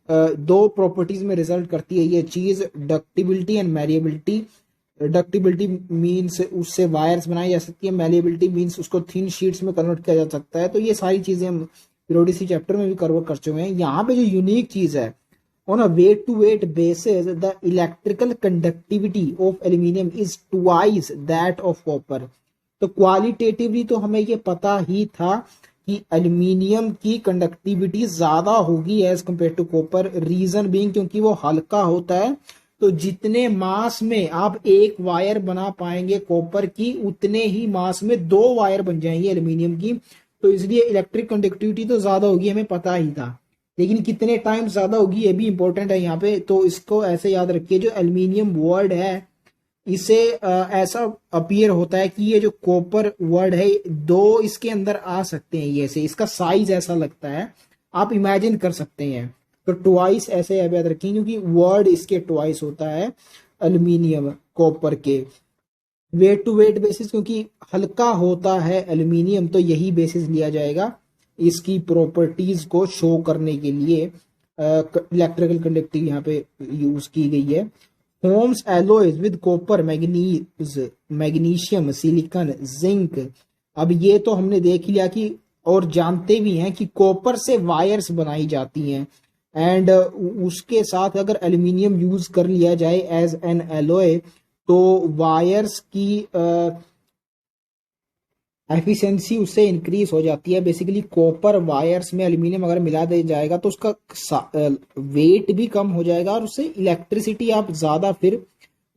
दो प्रॉपर्टीज में रिजल्ट करती है ये चीज, डक्टिबिलिटी एंड मैलिएबिलिटी। डक्टिबिलिटी मींस उससे वायर्स बनाई जा सकती है, मैलिएबिलिटी मींस उसको थिन शीट्स में कन्वर्ट किया जा सकता है। तो ये सारी चीजें हम पीरियोडिसिटी चैप्टर में भी कवर कर चुके हैं। यहाँ पे जो यूनिक चीज है, on a weight to weight basis the electrical conductivity of aluminium is twice that of copper. तो क्वालिटेटिवली तो हमें ये पता ही था कि एल्यूमिनियम की कंडक्टिविटी ज्यादा होगी as compare to copper. Reason being क्योंकि वो हल्का होता है, तो जितने मास में आप एक वायर बना पाएंगे कॉपर की, उतने ही मास में दो वायर बन जाएंगे एल्यूमिनियम की। तो इसलिए इलेक्ट्रिक कंडक्टिविटी तो ज्यादा होगी, हमें पता ही था, लेकिन कितने टाइम ज्यादा होगी ये भी इंपॉर्टेंट है यहाँ पे। तो इसको ऐसे याद रखिए, जो एल्यूमिनियम वर्ड है इसे ऐसा अपीयर होता है कि ये जो कॉपर वर्ड है, दो इसके अंदर आ सकते हैं, ये से इसका साइज ऐसा लगता है, आप इमेजिन कर सकते हैं। तो ट्वाइस ऐसे याद रखें, क्योंकि वर्ड इसके ट्वाइस होता है एल्यूमिनियम कॉपर के। वेट टू वेट बेसिस, क्योंकि हल्का होता है एल्यूमिनियम, तो यही बेसिस लिया जाएगा इसकी प्रॉपर्टीज को शो करने के लिए। इलेक्ट्रिकल कंडक्टिविटी यहाँ पे यूज की गई है। Forms alloys with copper, manganese, magnesium, silicon, zinc. अब ये तो हमने देख लिया कि, और जानते भी हैं कि कॉपर से वायर्स बनाई जाती हैं। एंड उसके साथ अगर एल्यूमिनियम यूज कर लिया जाए एज एन एलोय, तो वायर्स की एफिशिएंसी उससे इंक्रीज हो जाती है। बेसिकली कॉपर वायर्स में एल्यूमिनियम अगर मिला दिया जाएगा तो उसका वेट भी कम हो जाएगा, और उससे इलेक्ट्रिसिटी आप ज्यादा फिर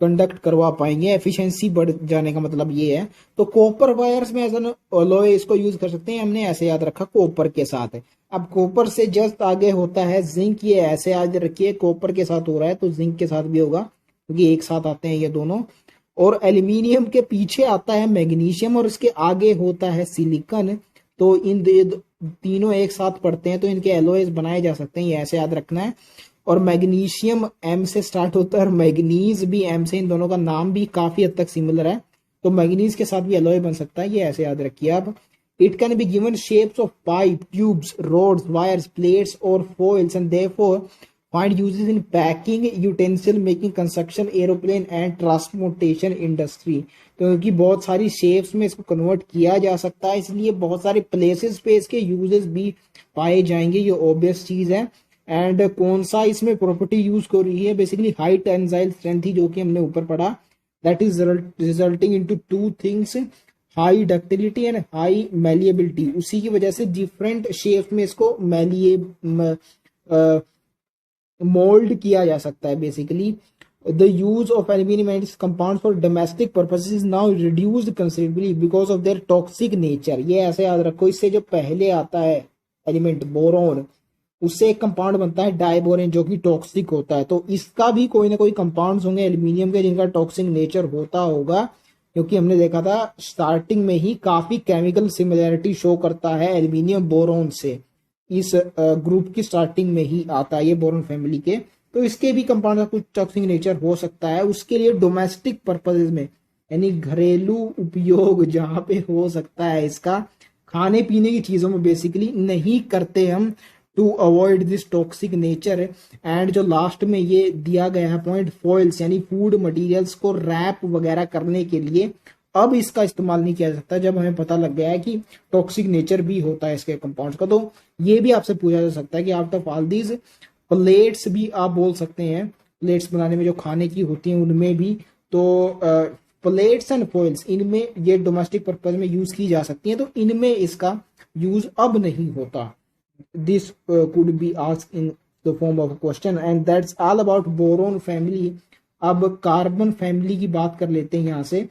कंडक्ट करवा पाएंगे, एफिशिएंसी बढ़ जाने का मतलब ये है। तो कॉपर वायर्स में एज एन एलॉय इसको यूज कर सकते हैं, हमने ऐसे याद रखा कॉपर के साथ। अब कॉपर से जस्ट आगे होता है जिंक, ये ऐसे याद रखिए, कॉपर के साथ हो रहा है तो जिंक के साथ भी होगा, क्योंकि एक साथ आते हैं ये दोनों। और एल्यूमिनियम के पीछे आता है मैग्नीशियम, और इसके आगे होता है सिलिकॉन। तो इन तीनों एक साथ पढ़ते हैं तो इनके एलॉयज बनाए जा सकते हैं, ये ऐसे याद रखना है। और मैग्नीशियम एम से स्टार्ट होता है और मैग्नीज भी एम से, इन दोनों का नाम भी काफी हद तक सिमिलर है, तो मैग्नीज के साथ भी एलॉय बन सकता है, ये ऐसे याद रखिए आप। It can be given shapes of pipe, tubes, rods, wires, plates और foils, and therefore find uses in packing, utensil making, construction, aeroplane and transportation industry। तो क्योंकि बहुत सारी शेप्स में इसको कन्वर्ट किया जा सकता है, इसलिए बहुत सारे प्लेसेस पे इसके यूजेस भी पाए जाएंगे, ये ऑब्वियस चीज है। एंड कौन सा इसमें प्रॉपर्टी यूज हो रही है, बेसिकली हाई टेंसाइल स्ट्रेंथ ही, जो कि हमने ऊपर पढ़ा, that is resulting into two things, high ductility and high malleability. उसी की वजह से डिफरेंट शेप में इसको मोल्ड किया जा सकता है basically. the use of aluminum and its compounds for domestic purposes is now reduced considerably because of their toxic nature। ये ऐसे याद रखो, इससे जो पहले आता है एलिमेंट बोरोन, उससे एक कंपाउंड बनता है डाइबोरेन जो कि टॉक्सिक होता है। तो इसका भी कोई ना कोई कंपाउंड्स होंगे एल्यूमिनियम के जिनका टॉक्सिक नेचर होता होगा, क्योंकि हमने देखा था स्टार्टिंग में ही काफी केमिकल सिमिलैरिटी शो करता है एल्यूमिनियम बोरोन से। इस ग्रुप की स्टार्टिंग में ही आता है ये बोरोन फैमिली के। तो इसके भी कंपाउंड का कुछ टॉक्सिक नेचर हो सकता है। उसके लिए डोमेस्टिक पर्पसेज में यानी घरेलू उपयोग जहां पे हो सकता है इसका, खाने पीने की चीजों में बेसिकली नहीं करते हम, to avoid this toxic nature. And जो लास्ट में ये दिया गया है पॉइंट, फॉइल्स यानी फूड मटेरियल्स को रैप वगैरह करने के लिए अब इसका इस्तेमाल नहीं किया जा सकता, जब हमें पता लग गया है कि टॉक्सिक नेचर भी होता है इसके कंपाउंड्स का। तो ये भी आपसे पूछा जा सकता है कि out of all these, plates भी आप बोल सकते हैं, प्लेट्स बनाने में जो खाने की होती हैं उनमें भी, तो प्लेट्स एंड फॉइल्स इनमें ये डोमेस्टिक पर्पज में यूज की जा सकती हैं, तो इनमें इसका यूज अब नहीं होता। This could be asked in the form of question and that's all about boron family. अब कार्बन फैमिली की बात कर लेते हैं यहाँ से।